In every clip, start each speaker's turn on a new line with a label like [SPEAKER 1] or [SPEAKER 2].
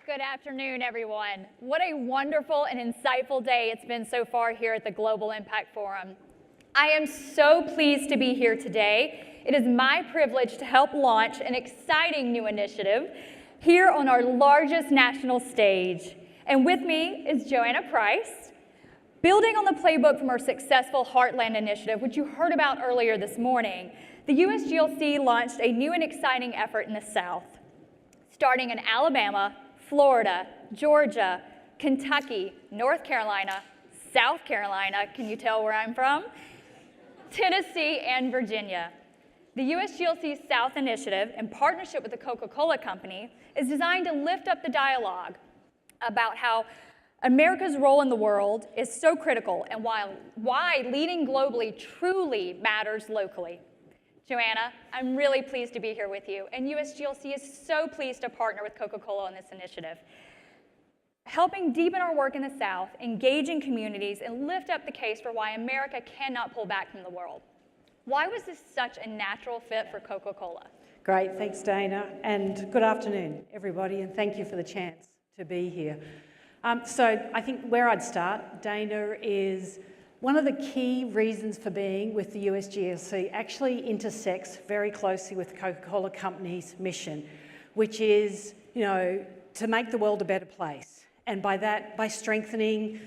[SPEAKER 1] Good afternoon, everyone. What a wonderful and insightful day it's been so far here at the Global Impact Forum. I am so pleased to be here today. It is my privilege to help launch an exciting new initiative here on our largest national stage. And with me is Joanna Price. Building on the playbook from our successful Heartland initiative, which you heard about earlier this morning, the USGLC launched a new and exciting effort in the South. Starting in Alabama, Florida, Georgia, Kentucky, North Carolina, South Carolina, can you tell where I'm from? Tennessee, and Virginia. The USGLC South Initiative, in partnership with the Coca-Cola Company, is designed to lift up the dialogue about how America's role in the world is so critical and why leading globally truly matters locally. Joanna, I'm really pleased to be here with you, and USGLC is so pleased to partner with Coca-Cola on this initiative. Helping deepen our work in the South, engaging communities, and lift up the case for why America cannot pull back from the world. Why was this such a natural fit for Coca-Cola?
[SPEAKER 2] Great, thanks Dana, and good afternoon everybody, and thank you for the chance to be here. So I think where I'd start, Dana, is one of the key reasons for being with the USGLC actually intersects very closely with the Coca-Cola Company's mission, which is, to make the world a better place. And by that, by strengthening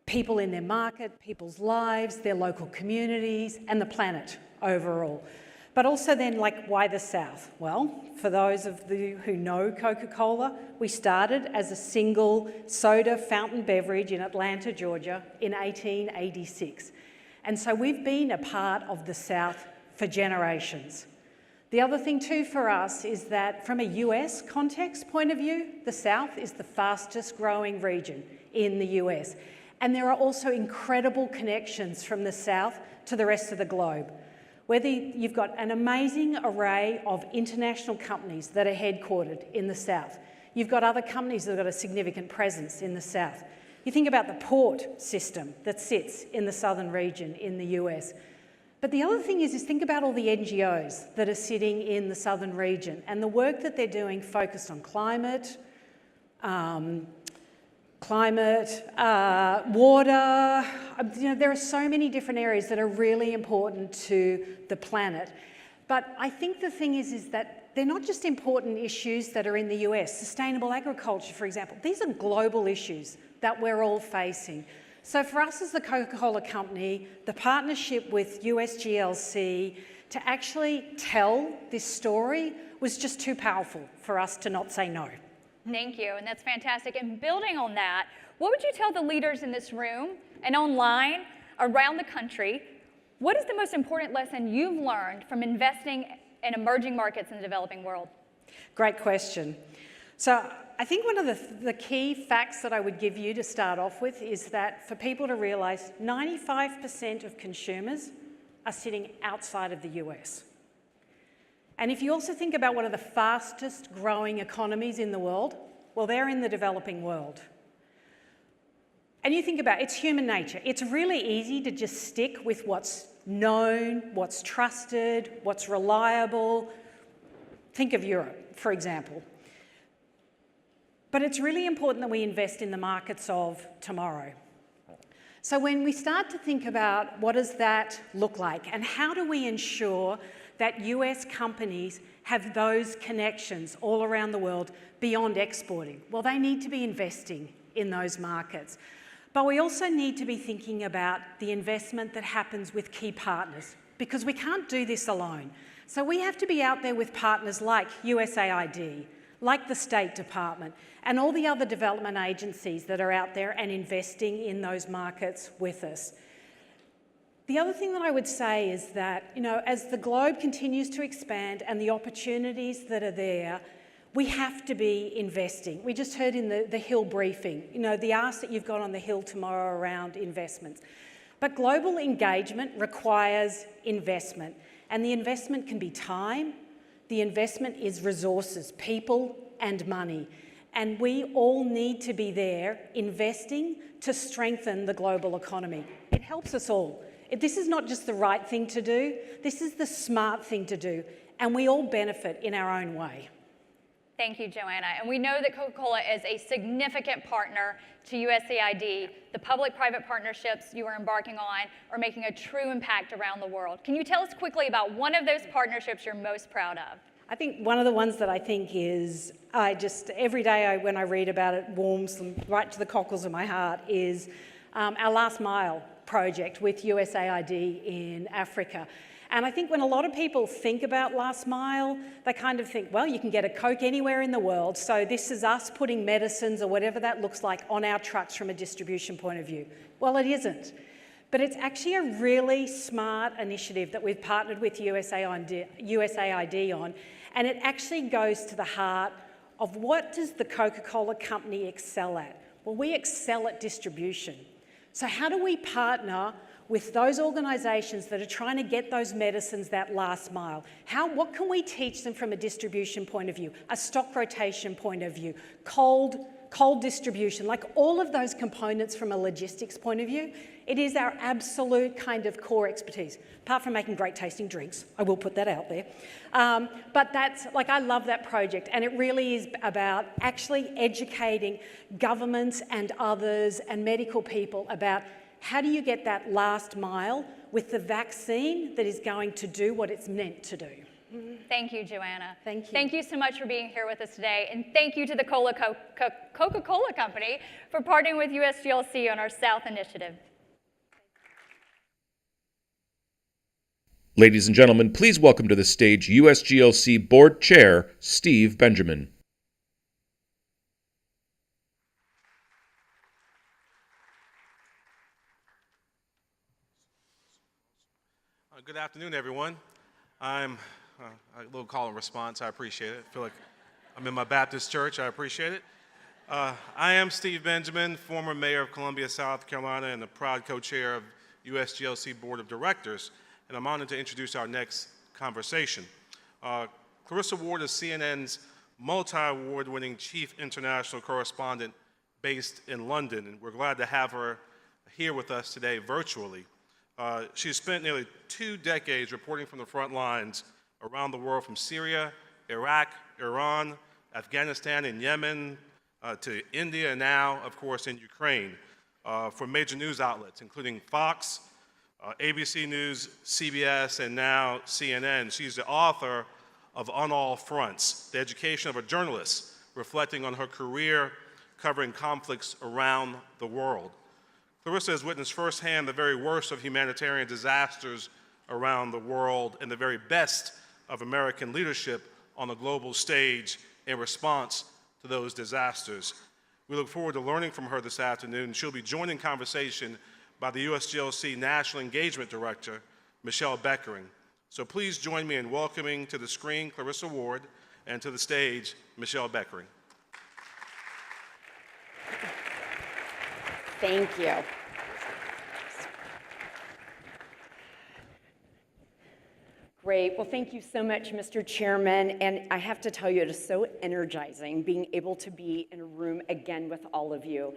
[SPEAKER 2] people in their market, people's lives, their local communities, and the planet overall. But also then, why the South? Well, for those of you who know Coca-Cola, we started as a single soda fountain beverage in Atlanta, Georgia in 1886. And so we've been a part of the South for generations. The other thing too for us is that from a US context point of view, the South is the fastest growing region in the US. And there are also incredible connections from the South to the rest of the globe. Whether you've got an amazing array of international companies that are headquartered in the South. You've got other companies that have got a significant presence in the South. You think about the port system that sits in the southern region in the US. But the other thing is think about all the NGOs that are sitting in the southern region and the work that they're doing focused on climate, water, there are so many different areas that are really important to the planet. But I think the thing is that they're not just important issues that are in the US. Sustainable agriculture, for example, these are global issues that we're all facing. So for us as the Coca-Cola Company, the partnership with USGLC to actually tell this story was just too powerful for us to not say no.
[SPEAKER 1] Thank you, and that's fantastic. And building on that, what would you tell the leaders in this room and online around the country? What is the most important lesson you've learned from investing in emerging markets in the developing world?
[SPEAKER 2] Great question. So I think one of the key facts that I would give you to start off with is that for people to realise 95% of consumers are sitting outside of the US. And if you also think about one of the fastest growing economies in the world, well, they're in the developing world. And you think about it's human nature. It's really easy to just stick with what's known, what's trusted, what's reliable. Think of Europe, for example. But it's really important that we invest in the markets of tomorrow. So when we start to think about what does that look like and how do we ensure that US companies have those connections all around the world beyond exporting? Well, they need to be investing in those markets. But we also need to be thinking about the investment that happens with key partners, because we can't do this alone. So we have to be out there with partners like USAID, like the State Department, and all the other development agencies that are out there and investing in those markets with us. The other thing that I would say is that, as the globe continues to expand and the opportunities that are there, we have to be investing. We just heard in the Hill briefing, the ask that you've got on the Hill tomorrow around investments. But global engagement requires investment, and the investment can be time, the investment is resources, people and money. And we all need to be there investing to strengthen the global economy. It helps us all. This is not just the right thing to do, this is the smart thing to do, and we all benefit in our own way.
[SPEAKER 1] Thank you, Joanna. And we know that Coca-Cola is a significant partner to USAID. The public-private partnerships you are embarking on are making a true impact around the world. Can you tell us quickly about one of those partnerships you're most proud of?
[SPEAKER 2] I think one of the ones that I think is, every day when I read about it, warms right to the cockles of my heart, is our Last Mile project with USAID in Africa. And I think when a lot of people think about Last Mile, they kind of think, well, you can get a Coke anywhere in the world, so this is us putting medicines or whatever that looks like on our trucks from a distribution point of view. Well, it isn't. But it's actually a really smart initiative that we've partnered with USAID on, and it actually goes to the heart of what does the Coca-Cola company excel at? Well, we excel at distribution. So how do we partner with those organisations that are trying to get those medicines that last mile? What can we teach them from a distribution point of view, a stock rotation point of view, cold distribution, like all of those components from a logistics point of view? It is our absolute kind of core expertise, apart from making great tasting drinks. I will put that out there. But I love that project, and it really is about actually educating governments and others and medical people about how do you get that last mile with the vaccine that is going to do what it's meant to do.
[SPEAKER 1] Thank you, Joanna.
[SPEAKER 2] Thank you.
[SPEAKER 1] Thank you so much for being here with us today, and thank you to the Coca-Cola Company for partnering with USGLC on our South Initiative.
[SPEAKER 3] Ladies and gentlemen, please welcome to the stage USGLC Board Chair Steve Benjamin.
[SPEAKER 4] Good afternoon, everyone. I'm a little call and response. I appreciate it. I feel like I'm in my Baptist church. I appreciate it. I am Steve Benjamin, former mayor of Columbia, South Carolina, and the proud co-chair of USGLC Board of Directors. And I'm honored to introduce our next conversation. Clarissa Ward is CNN's multi-award-winning chief international correspondent based in London, and we're glad to have her here with us today virtually. She's spent nearly 2 decades reporting from the front lines around the world, from Syria, Iraq, Iran, Afghanistan, and Yemen, to India, and now, of course, in Ukraine, for major news outlets, including Fox, ABC News, CBS, and now CNN. She's the author of On All Fronts, The Education of a Journalist, reflecting on her career covering conflicts around the world. Clarissa has witnessed firsthand the very worst of humanitarian disasters around the world and the very best of American leadership on the global stage in response to those disasters. We look forward to learning from her this afternoon. She'll be joined in conversation by the USGLC National Engagement Director, Michelle Beckering. So please join me in welcoming to the screen Clarissa Ward and to the stage, Michelle Beckering.
[SPEAKER 5] Thank you. Great. Well, thank you so much, Mr. Chairman. And I have to tell you, it is so energizing being able to be in a room again with all of you.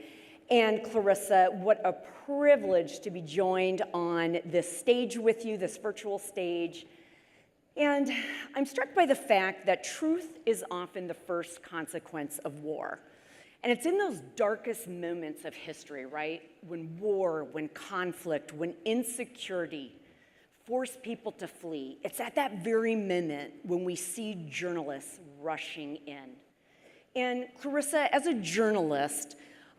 [SPEAKER 5] And Clarissa, what a privilege to be joined on this stage with you, this virtual stage. And I'm struck by the fact that truth is often the first consequence of war. And it's in those darkest moments of history, right? When war, when conflict, when insecurity force people to flee. It's at that very moment when we see journalists rushing in. And Clarissa, as a journalist,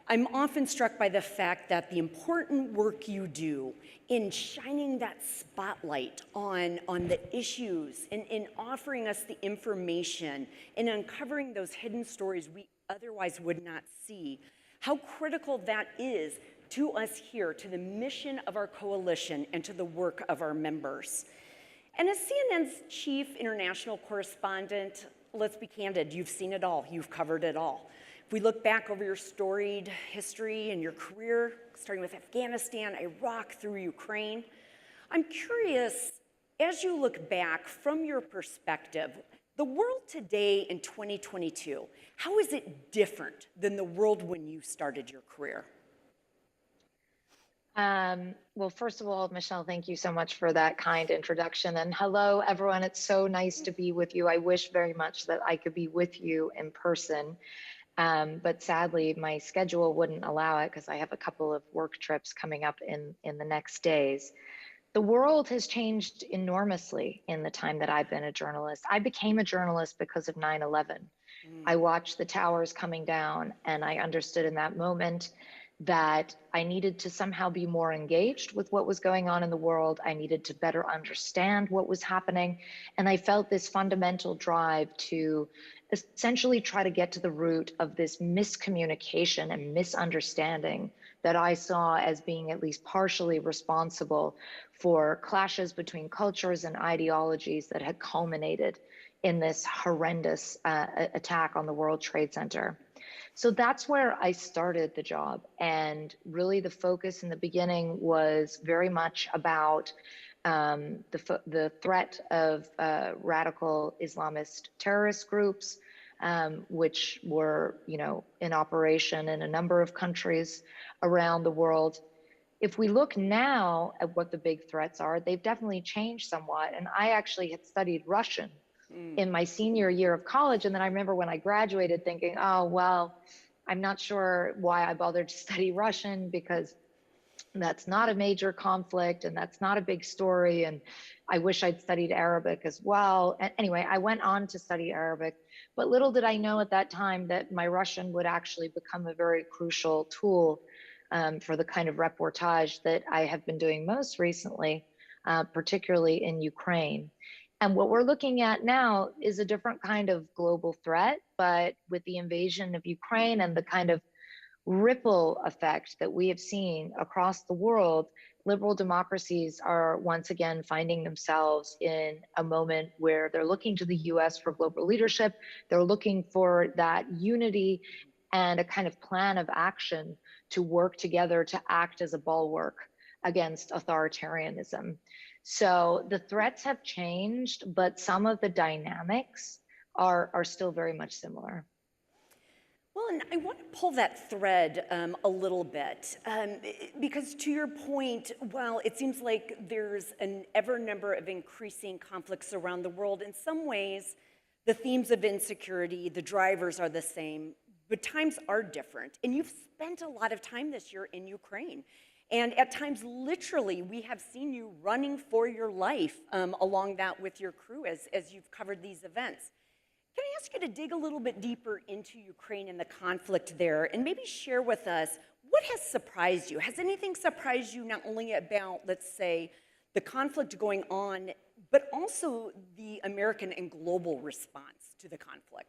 [SPEAKER 5] I'm often struck by the fact that the important work you do in shining that spotlight on the issues and in offering us the information and uncovering those hidden stories we otherwise would not see, how critical that is to us here, to the mission of our coalition and to the work of our members. And as CNN's chief international correspondent, let's be candid, you've seen it all, you've covered it all. If we look back over your storied history and your career, starting with Afghanistan, Iraq, through Ukraine, I'm curious, as you look back from your perspective, the world today in 2022, how is it different than the world when you started your career?
[SPEAKER 6] Well, first of all, Michelle, thank you so much for that kind introduction. And hello, everyone. It's so nice to be with you. I wish very much that I could be with you in person. But sadly, my schedule wouldn't allow it because I have a couple of work trips coming up in the next days. The world has changed enormously in the time that I've been a journalist. I became a journalist because of 9/11. I watched the towers coming down, and I understood in that moment that I needed to somehow be more engaged with what was going on in the world. I needed to better understand what was happening. And I felt this fundamental drive to essentially try to get to the root of this miscommunication and misunderstanding that I saw as being at least partially responsible for clashes between cultures and ideologies that had culminated in this horrendous attack on the World Trade Center. So that's where I started the job. And really the focus in the beginning was very much about the threat of radical Islamist terrorist groups, which were, in operation in a number of countries around the world. If we look now at what the big threats are, they've definitely changed somewhat. And I actually had studied Russian in my senior year of college. And then I remember when I graduated thinking, oh, well, I'm not sure why I bothered to study Russian because that's not a major conflict and that's not a big story. And I wish I'd studied Arabic as well. And anyway, I went on to study Arabic, but little did I know at that time that my Russian would actually become a very crucial tool for the kind of reportage that I have been doing most recently, particularly in Ukraine. And what we're looking at now is a different kind of global threat, but with the invasion of Ukraine and the kind of ripple effect that we have seen across the world, liberal democracies are once again finding themselves in a moment where they're looking to the US for global leadership. They're looking for that unity and a kind of plan of action to work together to act as a bulwark against authoritarianism. So the threats have changed, but some of the dynamics are still very much similar.
[SPEAKER 5] Well, and I want to pull that thread a little bit, because to your point, while it seems like there's an ever number of increasing conflicts around the world, in some ways, the themes of insecurity, the drivers are the same, but times are different. And you've spent a lot of time this year in Ukraine. And at times, literally, we have seen you running for your life along that with your crew as you've covered these events. Can I ask you to dig a little bit deeper into Ukraine and the conflict there and maybe share with us what has surprised you? Has anything surprised you not only about, let's say, the conflict going on, but also the American and global response to the conflict?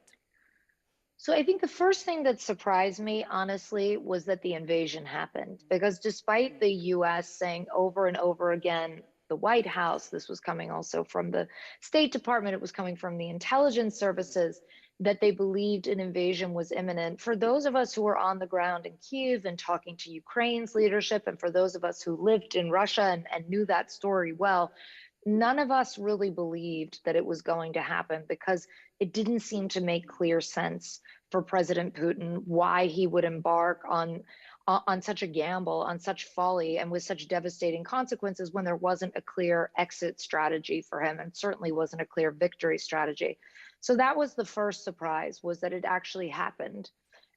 [SPEAKER 6] So I think the first thing that surprised me, honestly, was that the invasion happened. Because despite the US saying over and over again, the White House, this was coming also from the State Department, it was coming from the intelligence services, that they believed an invasion was imminent. For those of us who were on the ground in Kyiv and talking to Ukraine's leadership, and for those of us who lived in Russia and knew that story well, none of us really believed that it was going to happen because it didn't seem to make clear sense for President Putin why he would embark on such a gamble, on such folly, and with such devastating consequences when there wasn't a clear exit strategy for him, and certainly wasn't a clear victory strategy. So that was the first surprise, was that it actually happened.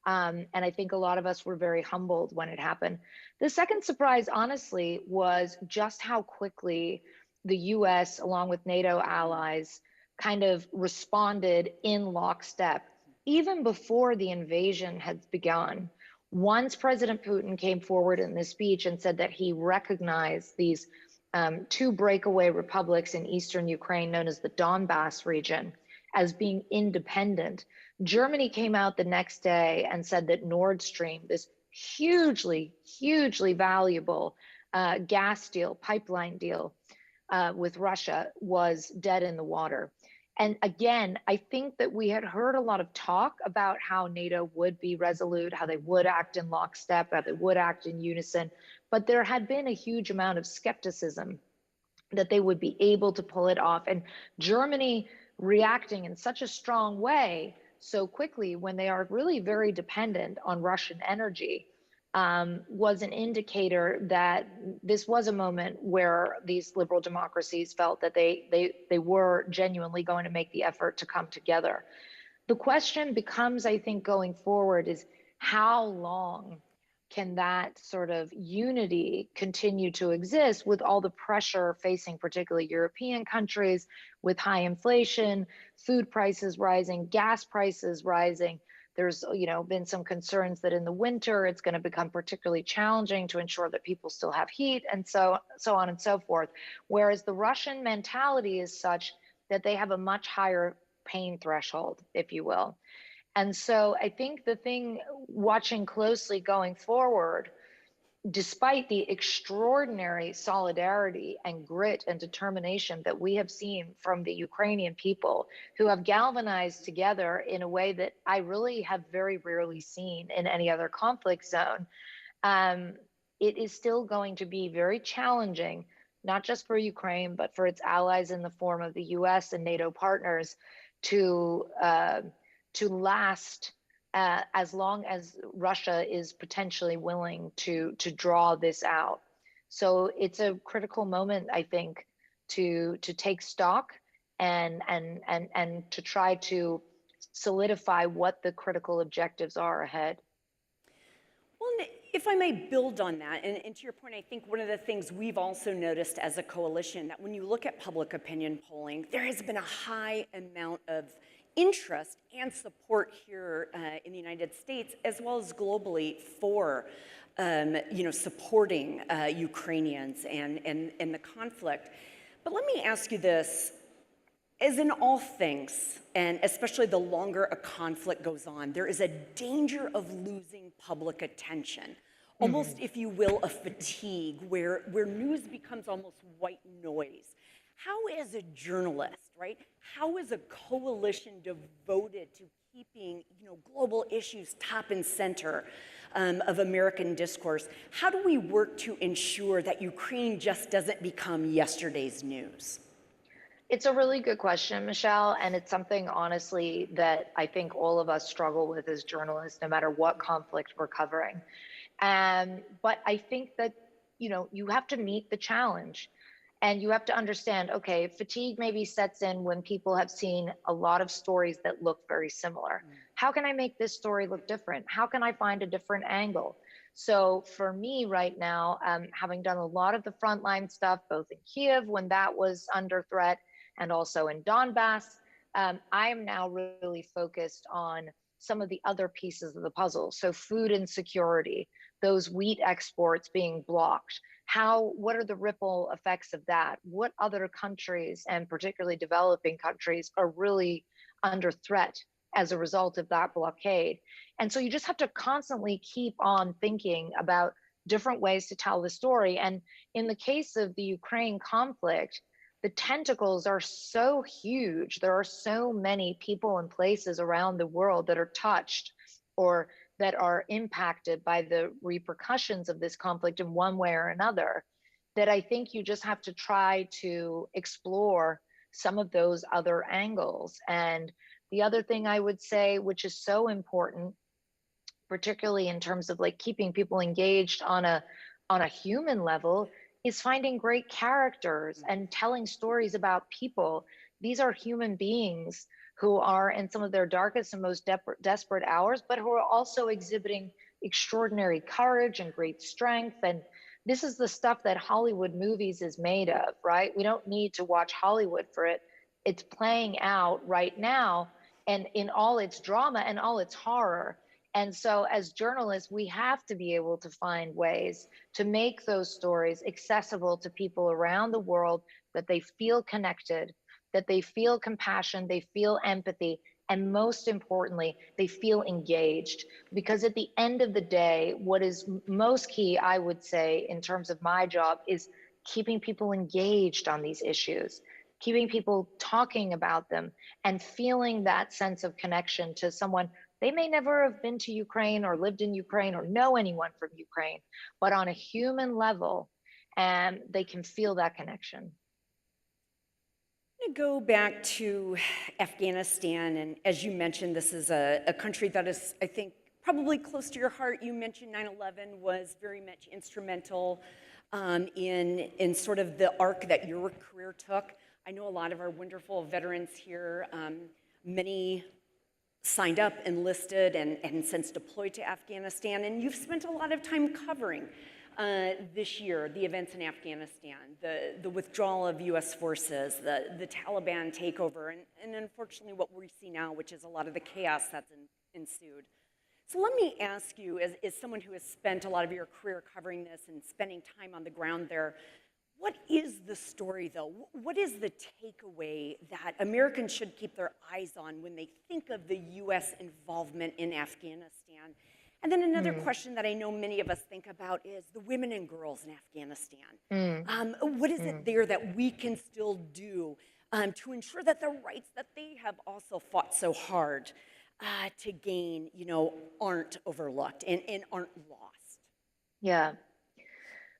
[SPEAKER 6] And I think a lot of us were very humbled when it happened. The second surprise, honestly, was just how quickly the US, along with NATO allies, kind of responded in lockstep, even before the invasion had begun. Once President Putin came forward in this speech and said that he recognized these two breakaway republics in eastern Ukraine known as the Donbass region as being independent, Germany came out the next day and said that Nord Stream, this hugely, hugely valuable gas deal, pipeline deal with Russia, was dead in the water. And again, I think that we had heard a lot of talk about how NATO would be resolute, how they would act in lockstep, how they would act in unison, but there had been a huge amount of skepticism that they would be able to pull it off. And Germany reacting in such a strong way so quickly when they are really very dependent on Russian energy was an indicator that this was a moment where these liberal democracies felt that they were genuinely going to make the effort to come together. The question becomes, I think, going forward is how long can that sort of unity continue to exist with all the pressure facing particularly European countries with high inflation, food prices rising, gas prices rising. There's, been some concerns that in the winter it's going to become particularly challenging to ensure that people still have heat, and so on and so forth. Whereas the Russian mentality is such that they have a much higher pain threshold, if you will. And so I think the thing watching closely going forward, despite the extraordinary solidarity and grit and determination that we have seen from the Ukrainian people, who have galvanized together in a way that I really have very rarely seen in any other conflict zone, it is still going to be very challenging, not just for Ukraine, but for its allies in the form of the US and NATO partners to last as long as Russia is potentially willing to draw this out. So it's a critical moment, I think, to take stock and to try to solidify what the critical objectives are ahead.
[SPEAKER 5] Well, if I may build on that, and to your point, I think one of the things we've also noticed as a coalition, that when you look at public opinion polling, there has been a high amount of interest and support here in the United States, as well as globally, for supporting Ukrainians and the conflict. But let me ask you this. As in all things, and especially the longer a conflict goes on, there is a danger of losing public attention, almost, if you will, a fatigue, where news becomes almost white noise. How, as a journalist, right, how is a coalition devoted to keeping global issues top and center of American discourse? How do we work to ensure that Ukraine just doesn't become yesterday's news?
[SPEAKER 6] It's a really good question, Michelle, and it's something, honestly, that I think all of us struggle with as journalists, no matter what conflict we're covering. But I think that, you have to meet the challenge, and you have to understand, okay, fatigue maybe sets in when people have seen a lot of stories that look very similar. How can I make this story look different? How can I find a different angle? So for me right now, having done a lot of the frontline stuff, both in Kiev when that was under threat, and also in Donbass, I am now really focused on some of the other pieces of the puzzle. So food insecurity, those wheat exports being blocked, what are the ripple effects of that? What other countries, and particularly developing countries, are really under threat as a result of that blockade? And so you just have to constantly keep on thinking about different ways to tell the story. And in the case of the Ukraine conflict, the tentacles are so huge. There are so many people and places around the world that are touched or that are impacted by the repercussions of this conflict in one way or another, that I think you just have to try to explore some of those other angles. And the other thing I would say, which is so important, particularly in terms of like keeping people engaged on a human level, is finding great characters and telling stories about people. These are human beings who are in some of their darkest and most desperate hours, but who are also exhibiting extraordinary courage and great strength. And this is the stuff that Hollywood movies is made of, right? We don't need to watch Hollywood for it. It's playing out right now, and in all its drama and all its horror. And so as journalists, we have to be able to find ways to make those stories accessible to people around the world, that they feel connected, that they feel compassion, they feel empathy, and most importantly, they feel engaged. Because at the end of the day, what is most key, I would say, in terms of my job, is keeping people engaged on these issues, keeping people talking about them, and feeling that sense of connection to someone. They may never have been to Ukraine or lived in Ukraine or know anyone from Ukraine, but on a human level, they can feel that connection.
[SPEAKER 5] I'm going to go back to Afghanistan, and as you mentioned, this is a country that is, I think, probably close to your heart. You mentioned 9/11 was very much instrumental in sort of the arc that your career took. I know a lot of our wonderful veterans here, many signed up, enlisted, and since deployed to Afghanistan, and you've spent a lot of time covering this year the events in Afghanistan, the withdrawal of US forces, the Taliban takeover, and unfortunately what we see now, which is a lot of the chaos that's ensued. So let me ask you, as someone who has spent a lot of your career covering this and spending time on the ground there, what is the story, though? What is the takeaway that Americans should keep their eyes on when they think of the US involvement in Afghanistan? And then another question that I know many of us think about is the women and girls in Afghanistan. What is it there that we can still do to ensure that the rights that they have also fought so hard to gain, aren't overlooked and aren't lost?
[SPEAKER 6] Yeah.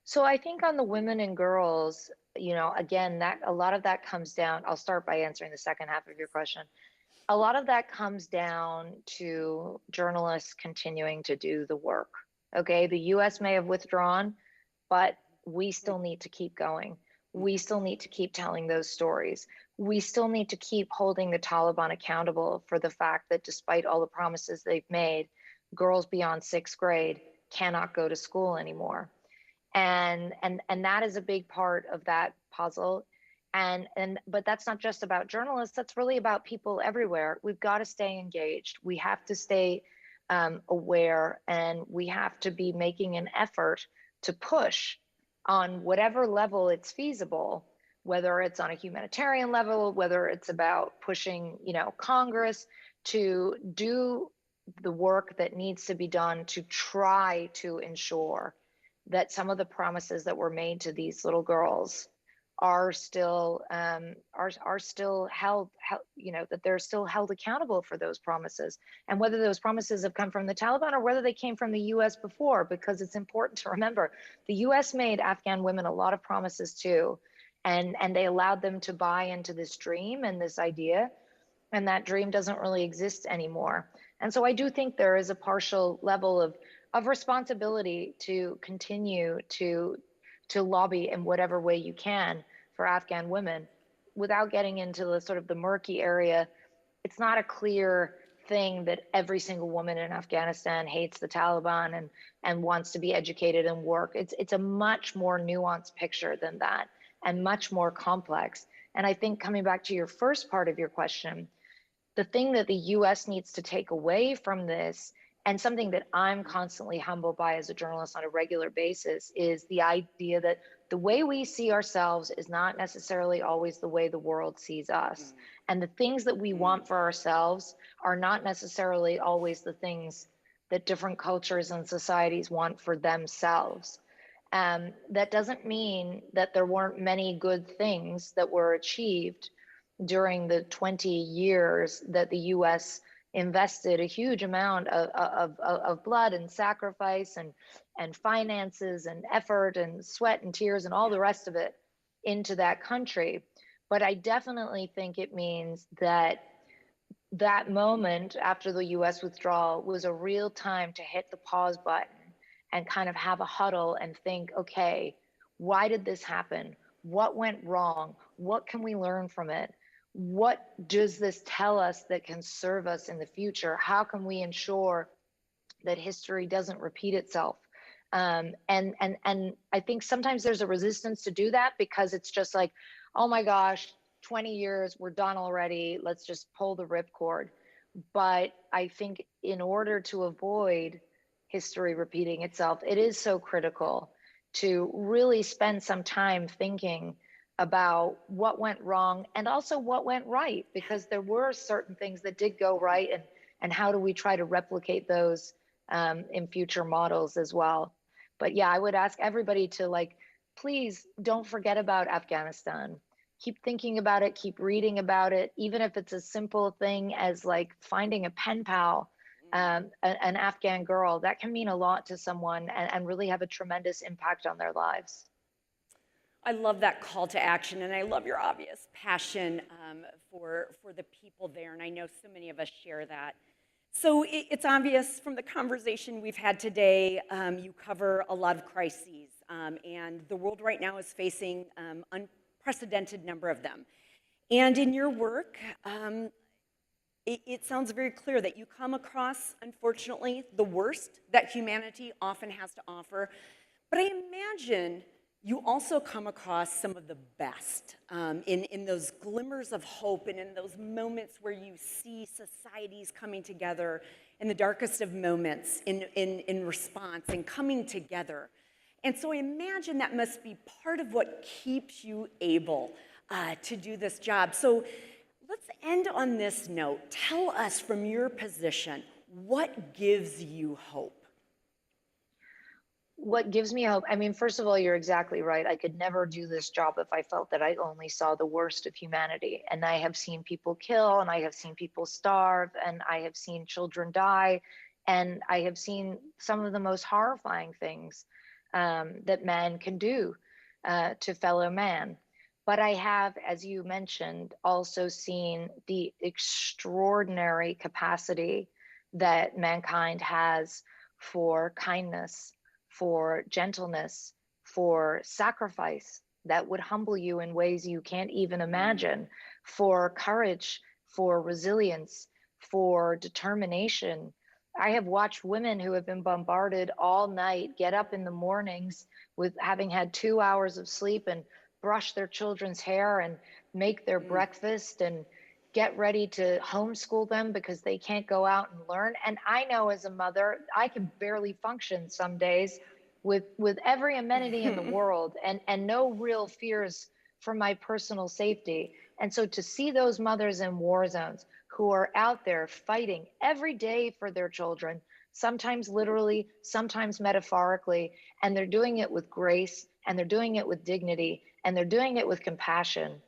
[SPEAKER 6] So I think on the women and girls, again, that a lot of that comes down. I'll start by answering the second half of your question. A lot of that comes down to journalists continuing to do the work. Okay, the US may have withdrawn, but we still need to keep going. We still need to keep telling those stories. We still need to keep holding the Taliban accountable for the fact that despite all the promises they've made, girls beyond 6th grade cannot go to school anymore. And that is a big part of that puzzle. But that's not just about journalists, that's really about people everywhere. We've got to stay engaged. We have to stay aware, and we have to be making an effort to push on whatever level it's feasible, whether it's on a humanitarian level, whether it's about pushing, Congress to do the work that needs to be done to try to ensure that some of the promises that were made to these little girls are still held, that they're still held accountable for those promises, and whether those promises have come from the Taliban or whether they came from the US before, because it's important to remember the US made Afghan women a lot of promises too, and they allowed them to buy into this dream and this idea, and that dream doesn't really exist anymore. And so I do think there is a partial level of responsibility to continue to lobby in whatever way you can for Afghan women without getting into the sort of the murky area. It's not a clear thing that every single woman in Afghanistan hates the Taliban and wants to be educated and work. It's a much more nuanced picture than that, and much more complex. And I think, coming back to your first part of your question, the thing that the US needs to take away from this, and something that I'm constantly humbled by as a journalist on a regular basis, is the idea that the way we see ourselves is not necessarily always the way the world sees us. And the things that we want for ourselves are not necessarily always the things that different cultures and societies want for themselves. That doesn't mean that there weren't many good things that were achieved during the 20 years that the US invested a huge amount of blood and sacrifice and finances and effort and sweat and tears and all the rest of it into that country. But I definitely think it means that that moment after the US withdrawal was a real time to hit the pause button and kind of have a huddle and think, okay, why did this happen? What went wrong? What can we learn from it? What does this tell us that can serve us in the future? How can we ensure that history doesn't repeat itself? And I think sometimes there's a resistance to do that because it's just like, oh my gosh, 20 years, we're done already. Let's just pull the ripcord. But I think in order to avoid history repeating itself, it is so critical to really spend some time thinking about what went wrong and also what went right, because there were certain things that did go right, and how do we try to replicate those in future models as well. But yeah, I would ask everybody to please don't forget about Afghanistan. Keep thinking about it, keep reading about it, even if it's a simple thing as finding a pen pal, an Afghan girl. That can mean a lot to someone and really have a tremendous impact on their lives.
[SPEAKER 5] I love that call to action, and I love your obvious passion for the people there, and I know so many of us share that. So it's obvious from the conversation we've had today, you cover a lot of crises, and the world right now is facing unprecedented number of them. And in your work, it sounds very clear that you come across, unfortunately, the worst that humanity often has to offer. But I imagine you also come across some of the best in those glimmers of hope and in those moments where you see societies coming together in the darkest of moments in response and coming together. And so I imagine that must be part of what keeps you able to do this job. So let's end on this note. Tell us from your position, what gives you hope?
[SPEAKER 6] What gives me hope? I mean, first of all, you're exactly right. I could never do this job if I felt that I only saw the worst of humanity. And I have seen people kill, and I have seen people starve, and I have seen children die, and I have seen some of the most horrifying things that man can do to fellow man. But I have, as you mentioned, also seen the extraordinary capacity that mankind has for kindness, for gentleness, for sacrifice that would humble you in ways you can't even imagine, for courage, for resilience, for determination. I have watched women who have been bombarded all night get up in the mornings with having had 2 hours of sleep and brush their children's hair and make their breakfast and get ready to homeschool them because they can't go out and learn. And I know as a mother, I can barely function some days with every amenity in the world and no real fears for my personal safety. And so to see those mothers in war zones who are out there fighting every day for their children, sometimes literally, sometimes metaphorically, and they're doing it with grace, and they're doing it with dignity, and they're doing it with compassion.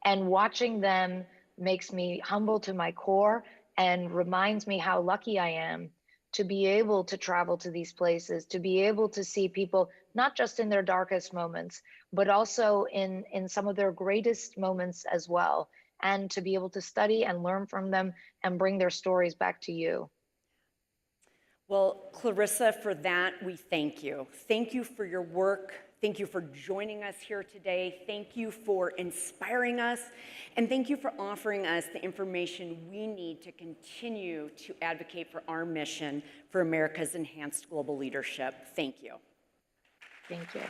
[SPEAKER 6] And watching them makes me humble to my core and reminds me how lucky I am to be able to travel to these places, to be able to see people, not just in their darkest moments, but also in some of their greatest moments as well, and to be able to study and learn from them and bring their stories back to you.
[SPEAKER 5] Well, Clarissa, for that, we thank you. Thank you for your work. Thank you for joining us here today. Thank you for inspiring us. And thank you for offering us the information we need to continue to advocate for our mission for America's enhanced global leadership. Thank you.
[SPEAKER 6] Thank you.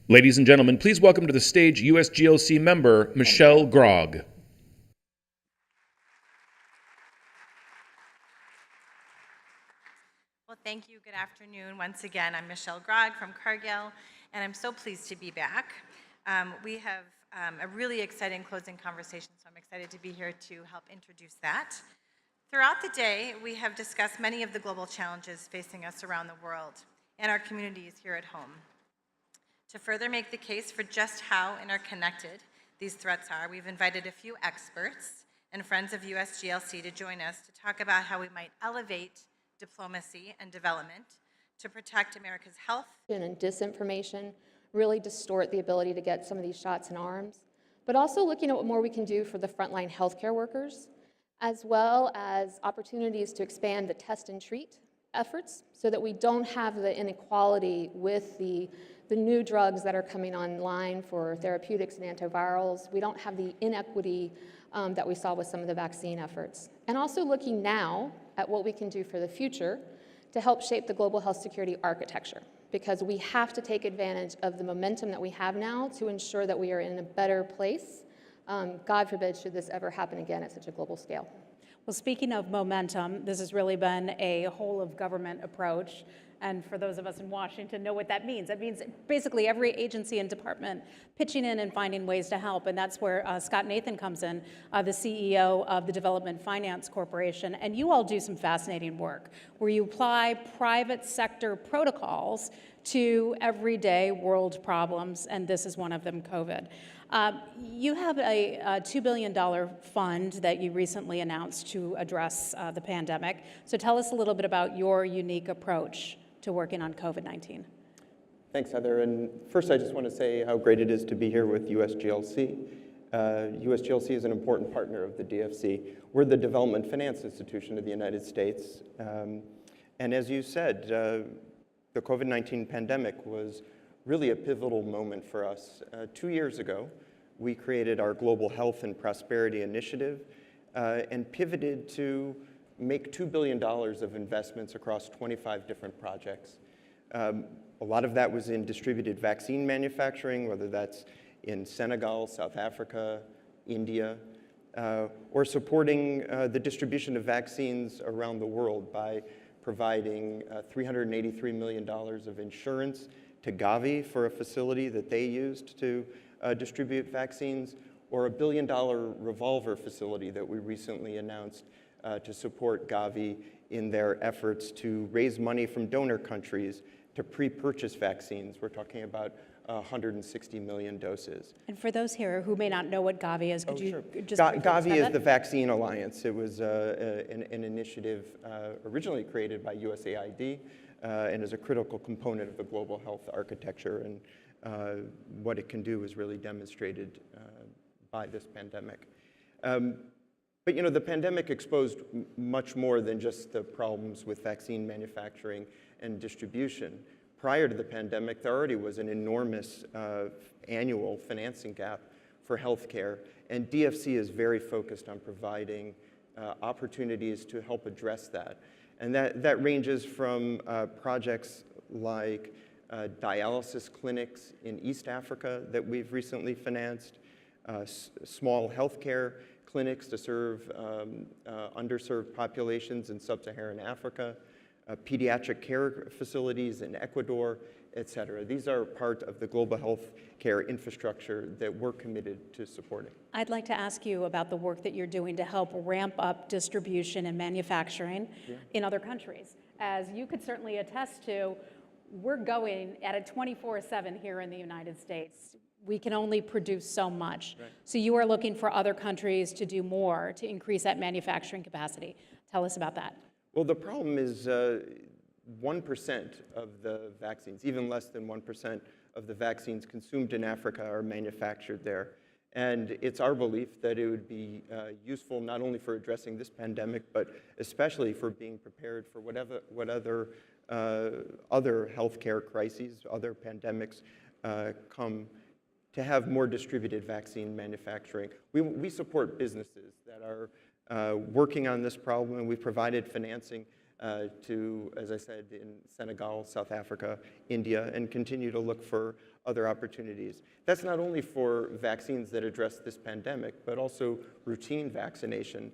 [SPEAKER 3] Ladies and gentlemen, please welcome to the stage USGLC member Michelle Grogg.
[SPEAKER 7] Well, thank you. Good afternoon. Once again, I'm Michelle Grogg from Cargill, and I'm so pleased to be back. We have a really exciting closing conversation, so I'm excited to be here to help introduce that. Throughout the day, we have discussed many of the global challenges facing us around the world and our communities here at home. To further make the case for just how interconnected these threats are, we've invited a few experts and friends of USGLC to join us to talk about how we might elevate diplomacy and development to protect America's health.
[SPEAKER 8] And disinformation really distort the ability to get some of these shots in arms, but also looking at what more we can do for the frontline healthcare workers, as well as opportunities to expand the test and treat efforts so that we don't have the inequality with the new drugs that are coming online for therapeutics and antivirals. We don't have the inequity that we saw with some of the vaccine efforts. And also looking now at what we can do for the future to help shape the global health security architecture, because we have to take advantage of the momentum that we have now to ensure that we are in a better place. God forbid should this ever happen again at such a global scale.
[SPEAKER 2] Well, speaking of momentum, this has really been a whole of government approach. And for those of us in Washington know what that means. That means basically every agency and department pitching in and finding ways to help. And that's where Scott Nathan comes in, the CEO of the Development Finance Corporation. And you all do some fascinating work where you apply private sector protocols to everyday world problems. And this is one of them, COVID. You have a $2 billion fund that you recently announced to address the pandemic. So tell us a little bit about your unique approach to working on COVID-19?
[SPEAKER 9] Thanks, Heather. And first, I just want to say how great it is to be here with USGLC. USGLC is an important partner of the DFC. We're the development finance institution of the United States. And as you said, the COVID-19 pandemic was really a pivotal moment for us. 2 years ago, we created our Global Health and Prosperity Initiative and pivoted to make $2 billion of investments across 25 different projects. A lot of that was in distributed vaccine manufacturing, whether that's in Senegal, South Africa, India, or supporting the distribution of vaccines around the world by providing $383 million of insurance to Gavi for a facility that they used to distribute vaccines, or a $1 billion revolver facility that we recently announced to support Gavi in their efforts to raise money from donor countries to pre-purchase vaccines. We're talking about 160 million doses.
[SPEAKER 2] And for those here who may not know what Gavi is, could you just
[SPEAKER 9] Gavi is the Vaccine Alliance. It was an initiative originally created by USAID and is a critical component of the global health architecture. And what it can do is really demonstrated by this pandemic. But you know, the pandemic exposed much more than just the problems with vaccine manufacturing and distribution. Prior to the pandemic, there already was an enormous annual financing gap for healthcare, and DFC is very focused on providing opportunities to help address that. And that ranges from projects like dialysis clinics in East Africa that we've recently financed, small healthcare clinics to serve underserved populations in sub-Saharan Africa, pediatric care facilities in Ecuador, et cetera. These are part of the global health care infrastructure that we're committed to supporting.
[SPEAKER 2] I'd like to ask you about the work that you're doing to help ramp up distribution and manufacturing in other countries. As you could certainly attest to, we're going at it 24/7 here in the United States. We can only produce so much. Right. So you are looking for other countries to do more to increase that manufacturing capacity. Tell us about that.
[SPEAKER 9] Well, the problem is 1% of the vaccines, even less than 1% of the vaccines consumed in Africa are manufactured there. And it's our belief that it would be useful not only for addressing this pandemic, but especially for being prepared for what other healthcare crises, other pandemics come, to have more distributed vaccine manufacturing. We support businesses that are working on this problem, and we've provided financing to, as I said, in Senegal, South Africa, India, and continue to look for other opportunities. That's not only for vaccines that address this pandemic, but also routine vaccination,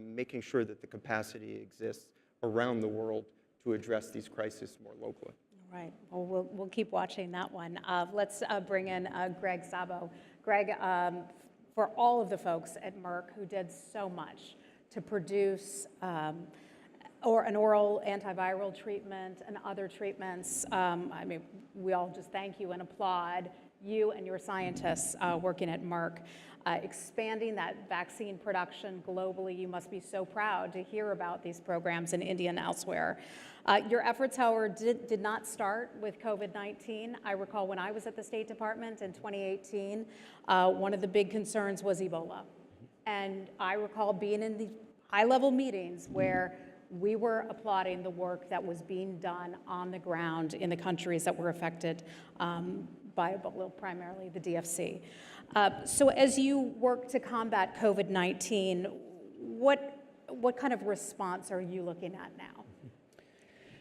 [SPEAKER 9] making sure that the capacity exists around the world to address these crises more locally.
[SPEAKER 2] Right. Well, we'll keep watching that one. Let's bring in Greg Sabo. Greg, for all of the folks at Merck who did so much to produce or an oral antiviral treatment and other treatments, I mean, we all just thank you and applaud you and your scientists working at Merck. Expanding that vaccine production globally, you must be so proud to hear about these programs in India and elsewhere. Your efforts, however, did not start with COVID-19. I recall when I was at the State Department in 2018, one of the big concerns was Ebola. And I recall being in the high-level meetings where we were applauding the work that was being done on the ground in the countries that were affected by Ebola, primarily the DFC. So as you work to combat COVID-19, what kind of response are you looking at now?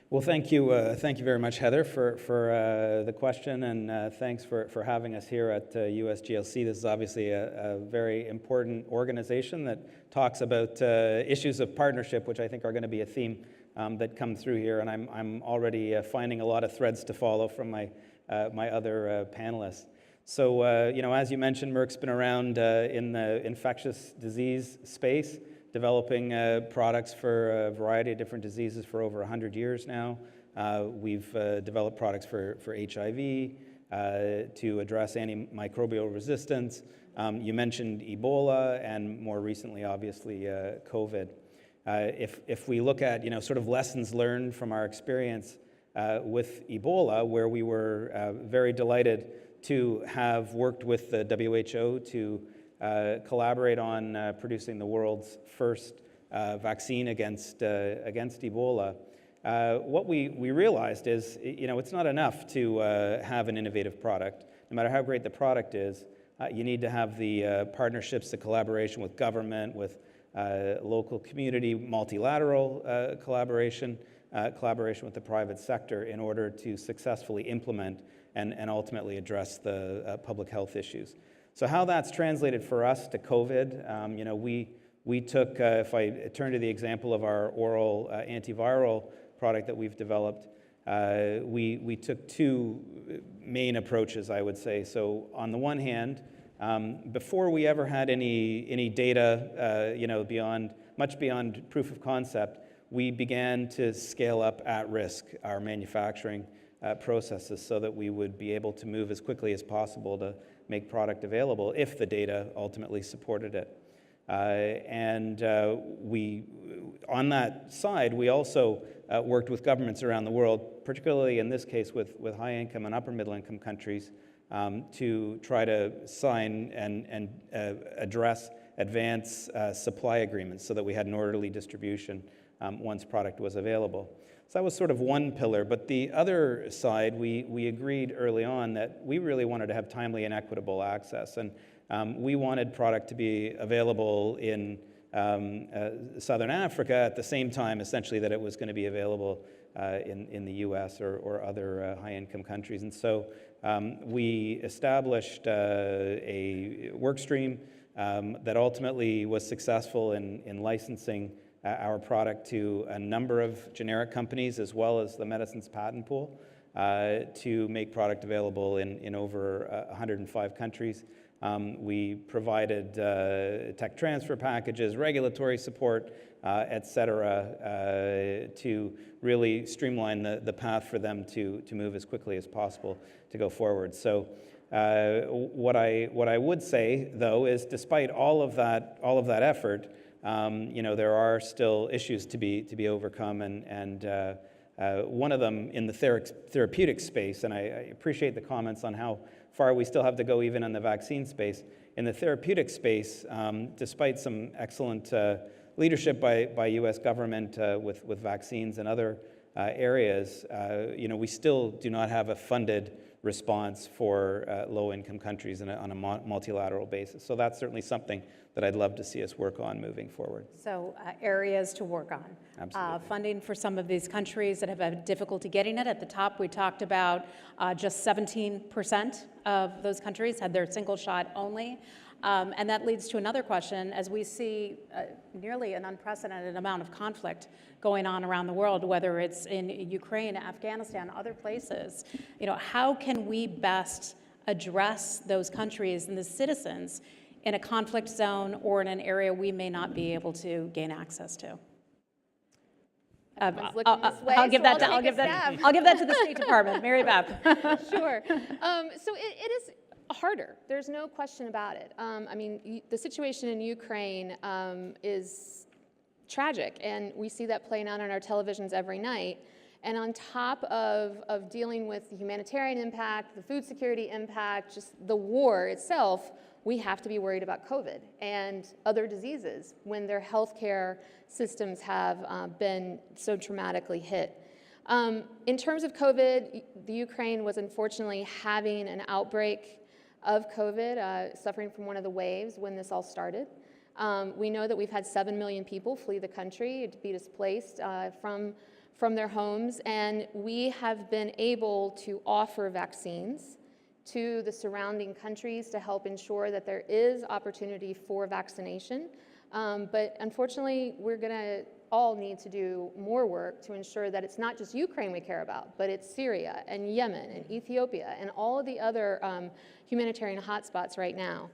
[SPEAKER 10] Well, thank you very much, Heather, for the question, and thanks for having us here at USGLC. This is obviously a very important organization that talks about issues of partnership, which I think are going to be a theme that come through here, and I'm already finding a lot of threads to follow from my other panelists. So, you know, as you mentioned, Merck's been around in the infectious disease space, developing products for a variety of different diseases for over 100 years now. We've developed products for HIV, to address antimicrobial resistance. You mentioned Ebola, and more recently, obviously, COVID. If we look at, you know, sort of lessons learned from our experience with Ebola, where we were very delighted to have worked with the WHO to collaborate on producing the world's first vaccine against Ebola. What we realized is, it's not enough to have an innovative product. No matter how great the product is, you need to have the partnerships, the collaboration with government, with local community, multilateral collaboration with the private sector in order to successfully implement and ultimately address the public health issues. So how that's translated for us to COVID, we took, if I turn to the example of our oral antiviral product that we've developed, we took two main approaches, I would say. So on the one hand, before we ever had any data, much beyond proof of concept, we began to scale up at risk our manufacturing processes so that we would be able to move as quickly as possible to make product available if the data ultimately supported it. On that side, we also worked with governments around the world, particularly in this case with high-income and upper-middle-income countries, to try to sign and address advance supply agreements so that we had an orderly distribution once product was available. So that was sort of one pillar, but the other side, we agreed early on that we really wanted to have timely and equitable access, and we wanted product to be available in Southern Africa at the same time, essentially, that it was going to be available in the US or other high-income countries. And so we established a work stream that ultimately was successful in licensing our product to a number of generic companies as well as the Medicines Patent Pool to make product available in over 105 countries. We provided tech transfer packages, regulatory support, et cetera, to really streamline the path for them to move as quickly as possible to go forward. So what I would say, though, is despite all of that effort, there are still issues to be overcome, and one of them in the therapeutic space, and I appreciate the comments on how far we still have to go even in the vaccine space. In the therapeutic space, despite some excellent leadership by U.S. government with vaccines and other areas, we still do not have a funded response for low-income countries on a multilateral basis. So that's certainly something that I'd love to see us work on moving forward.
[SPEAKER 2] So areas to work on.
[SPEAKER 10] Absolutely.
[SPEAKER 2] Funding for some of these countries that have had difficulty getting it. At the top, we talked about just 17% of those countries had their single shot only. And that leads to another question. As we see nearly an unprecedented amount of conflict going on around the world, whether it's in Ukraine, Afghanistan, other places, how can we best address those countries and the citizens in a conflict zone or in an area we may not be able to gain access to? I'll give that to the State Department. Mary Beth.
[SPEAKER 8] Sure. So it is harder. There's no question about it. The situation in Ukraine is tragic, and we see that playing out on our televisions every night. And on top of dealing with the humanitarian impact, the food security impact, just the war itself, we have to be worried about COVID and other diseases when their healthcare systems have been so traumatically hit. In terms of COVID, the Ukraine was unfortunately having an outbreak of COVID, suffering from one of the waves when this all started. We know that we've had 7 million people flee the country to be displaced from their homes, and we have been able to offer vaccines to the surrounding countries to help ensure that there is opportunity for vaccination. But unfortunately, we're going to all need to do more work to ensure that it's not just Ukraine we care about, but it's Syria and Yemen and Ethiopia and all of the other humanitarian hotspots right now.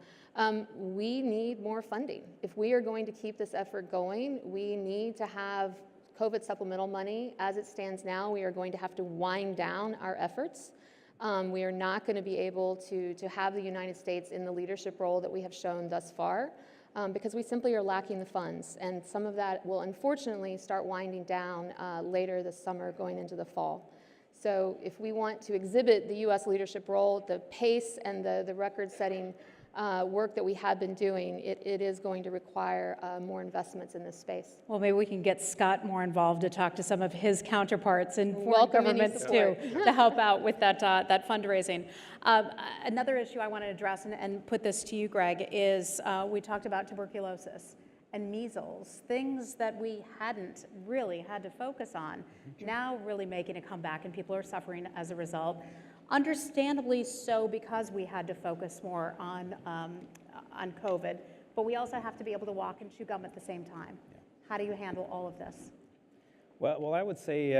[SPEAKER 8] We need more funding. If we are going to keep this effort going, we need to have COVID supplemental money. As it stands now, we are going to have to wind down our efforts. We are not going to be able to have the United States in the leadership role that we have shown thus far because we simply are lacking the funds. And some of that will unfortunately start winding down later this summer going into the fall. So if we want to exhibit the U.S. leadership role, the pace and the record-setting work that we have been doing, it is going to require more investments in this space.
[SPEAKER 2] Well, maybe we can get Scott more involved to talk to some of his counterparts in foreign
[SPEAKER 8] Welcome any
[SPEAKER 2] governments too,
[SPEAKER 8] support.
[SPEAKER 2] to help out with that fundraising. Another issue I want to address, and put this to you, Greg, is we talked about tuberculosis and measles, things that we hadn't really had to focus on, now really making a comeback, and people are suffering as a result. Understandably so, because we had to focus more on COVID, but we also have to be able to walk and chew gum at the same time. How do you handle all of this?
[SPEAKER 10] Well, I would say,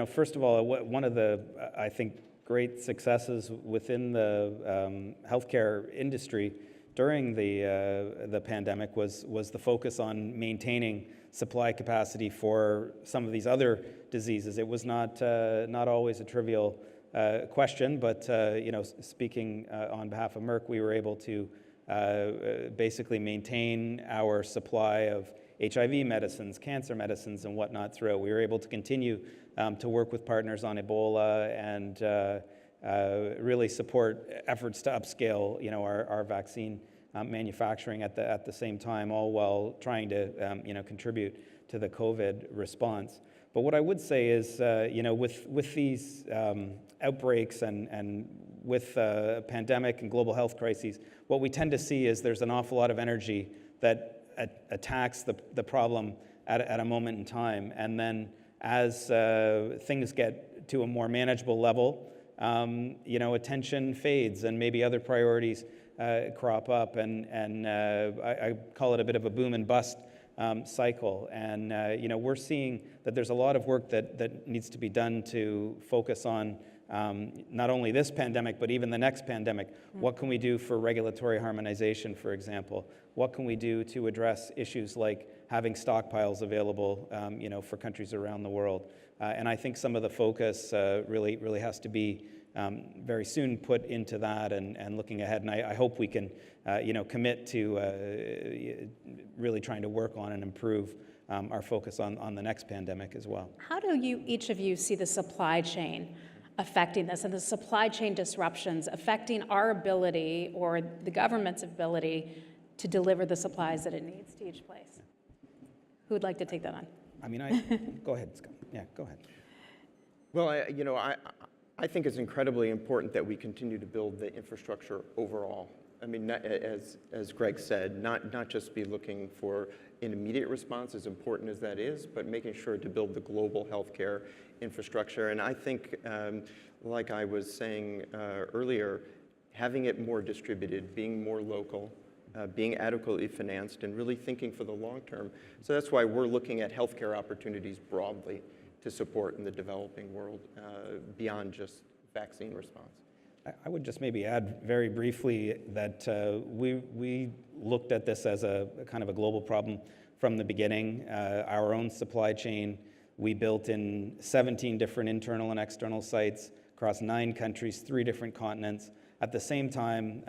[SPEAKER 10] first of all, one of the, I think, great successes within the healthcare industry during the pandemic was the focus on maintaining supply capacity for some of these other diseases. It was not always a trivial question, but speaking on behalf of Merck, we were able to basically maintain our supply of HIV medicines, cancer medicines, and whatnot throughout. We were able to continue to work with partners on Ebola and really support efforts to upscale, our vaccine manufacturing at the same time, all while trying to, contribute to the COVID response. But what I would say is, with these outbreaks and with pandemic and global health crises, what we tend to see is there's an awful lot of energy that attacks the problem at a moment in time. And then as things get to a more manageable level, attention fades and maybe other priorities crop up. And I call it a bit of a boom and bust cycle. And, we're seeing that there's a lot of work that needs to be done to focus on not only this pandemic, but even the next pandemic. What can we do for regulatory harmonization, for example? What can we do to address issues like having stockpiles available, for countries around the world? And I think some of the focus really has to be very soon put into that and looking ahead. And I hope we can, commit to really trying to work on and improve our focus on the next pandemic as well.
[SPEAKER 2] How do each of you see the supply chain affecting this, and the supply chain disruptions affecting our ability or the government's ability to deliver the supplies that it needs to each place? Who would like to take that on?
[SPEAKER 10] Go ahead, Scott. Yeah, go ahead.
[SPEAKER 9] Well, I think it's incredibly important that we continue to build the infrastructure overall. I mean, as Greg said, not just be looking for an immediate response, as important as that is, but making sure to build the global healthcare infrastructure. And I think, like I was saying earlier, having it more distributed, being more local, being adequately financed, and really thinking for the long term. So that's why we're looking at healthcare opportunities broadly to support in the developing world beyond just vaccine response.
[SPEAKER 10] I would just maybe add very briefly that we looked at this as a kind of a global problem from the beginning. Our own supply chain, we built in 17 different internal and external sites across 9 countries, 3 different continents. At the same time,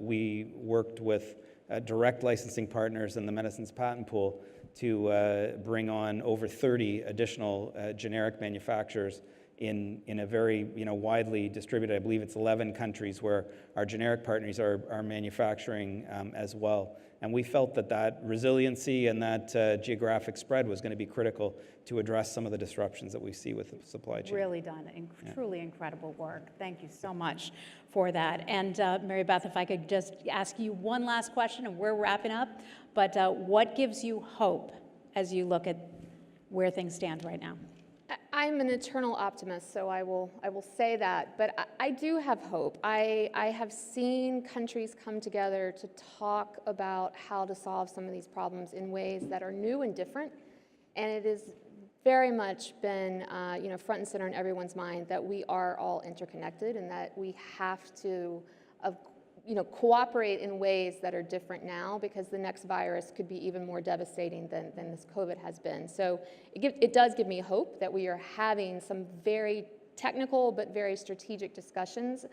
[SPEAKER 10] we worked with direct licensing partners in the medicines patent pool to bring on over 30 additional generic manufacturers in a very widely distributed, I believe it's 11 countries where our generic partners are manufacturing as well. And we felt that resiliency and that geographic spread was going to be critical to address some of the disruptions that we see with the supply chain.
[SPEAKER 2] Really done, truly incredible work. Thank you so much for that. And Mary Beth, if I could just ask you one last question, and we're wrapping up, but what gives you hope as you look at where things stand right now?
[SPEAKER 8] I'm an eternal optimist, so I will say that. But I do have hope. I have seen countries come together to talk about how to solve some of these problems in ways that are new and different. And it has very much been front and center in everyone's mind that we are all interconnected and that we have to cooperate in ways that are different now, because the next virus could be even more devastating than this COVID has been. So it does give me hope that we are having some very technical but very strategic discussions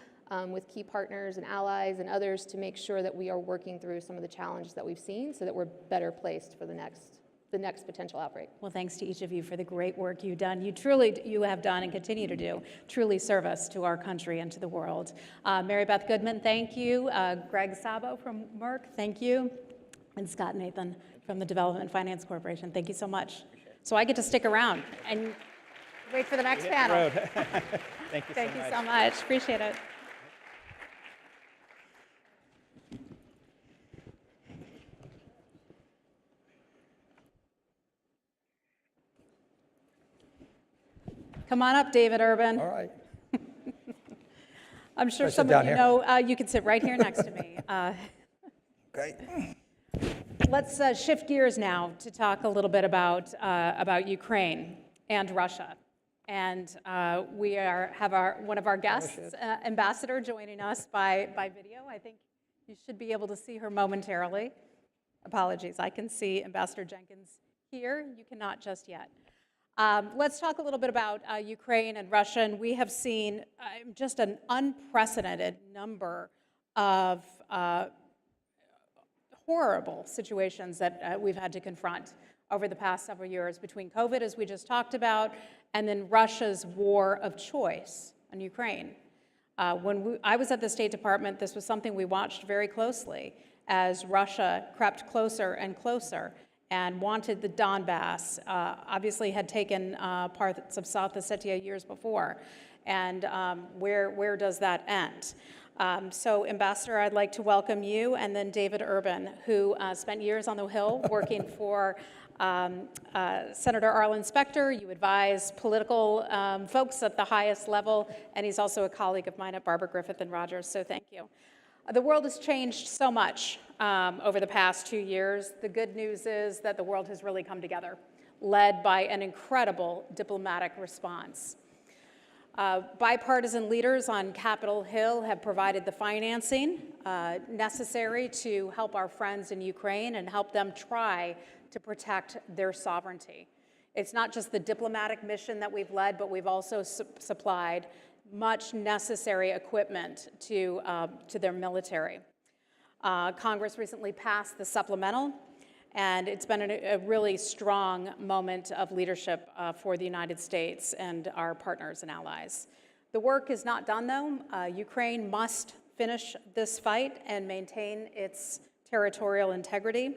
[SPEAKER 8] with key partners and allies and others to make sure that we are working through some of the challenges that we've seen so that we're better placed for the next the next potential outbreak.
[SPEAKER 11] Well, thanks to each of you for the great work you've done. You have done and continue to do truly service to our country and to the world. Mary Beth Goodman, thank you. Greg Sabo from Merck, thank you. And Scott Nathan from the Development Finance Corporation, thank you so much. So I get to stick around and wait for the next panel.
[SPEAKER 10] Thank you so much.
[SPEAKER 11] Thank you so much. Appreciate it. Come on up, David Urban.
[SPEAKER 12] All right.
[SPEAKER 11] I'm sure
[SPEAKER 12] I sit
[SPEAKER 11] some
[SPEAKER 12] down
[SPEAKER 11] of you
[SPEAKER 12] here?
[SPEAKER 11] know, you can sit right here next to me.
[SPEAKER 12] Okay.
[SPEAKER 11] Let's shift gears now to talk a little bit about Ukraine and Russia. And we have one of our guests, Ambassador, joining us by video. I think you should be able to see her momentarily. Apologies, I can see Ambassador Jenkins here. You cannot just yet. Let's talk a little bit about Ukraine and Russia. And we have seen just an unprecedented number of horrible situations that we've had to confront over the past several years between COVID, as we just talked about, and then Russia's war of choice on Ukraine. When I was at the State Department, this was something we watched very closely as Russia crept closer and closer and wanted the Donbass, obviously had taken parts of South Ossetia years before. And where does that end? So Ambassador, I'd like to welcome you, and then David Urban, who spent years on the Hill working for Senator Arlen Specter. You advise political folks at the highest level, and he's also a colleague of mine at Barbara Griffith and Rogers, so thank you. The world has changed so much over the past 2 years. The good news is that the world has really come together, led by an incredible diplomatic response. Bipartisan leaders on Capitol Hill have provided the financing necessary to help our friends in Ukraine and help them try to protect their sovereignty. It's not just the diplomatic mission that we've led, but we've also supplied much necessary equipment to their military. Congress recently passed the supplemental, and it's been a really strong moment of leadership for the United States and our partners and allies. The work is not done, though. Ukraine must finish this fight and maintain its territorial integrity.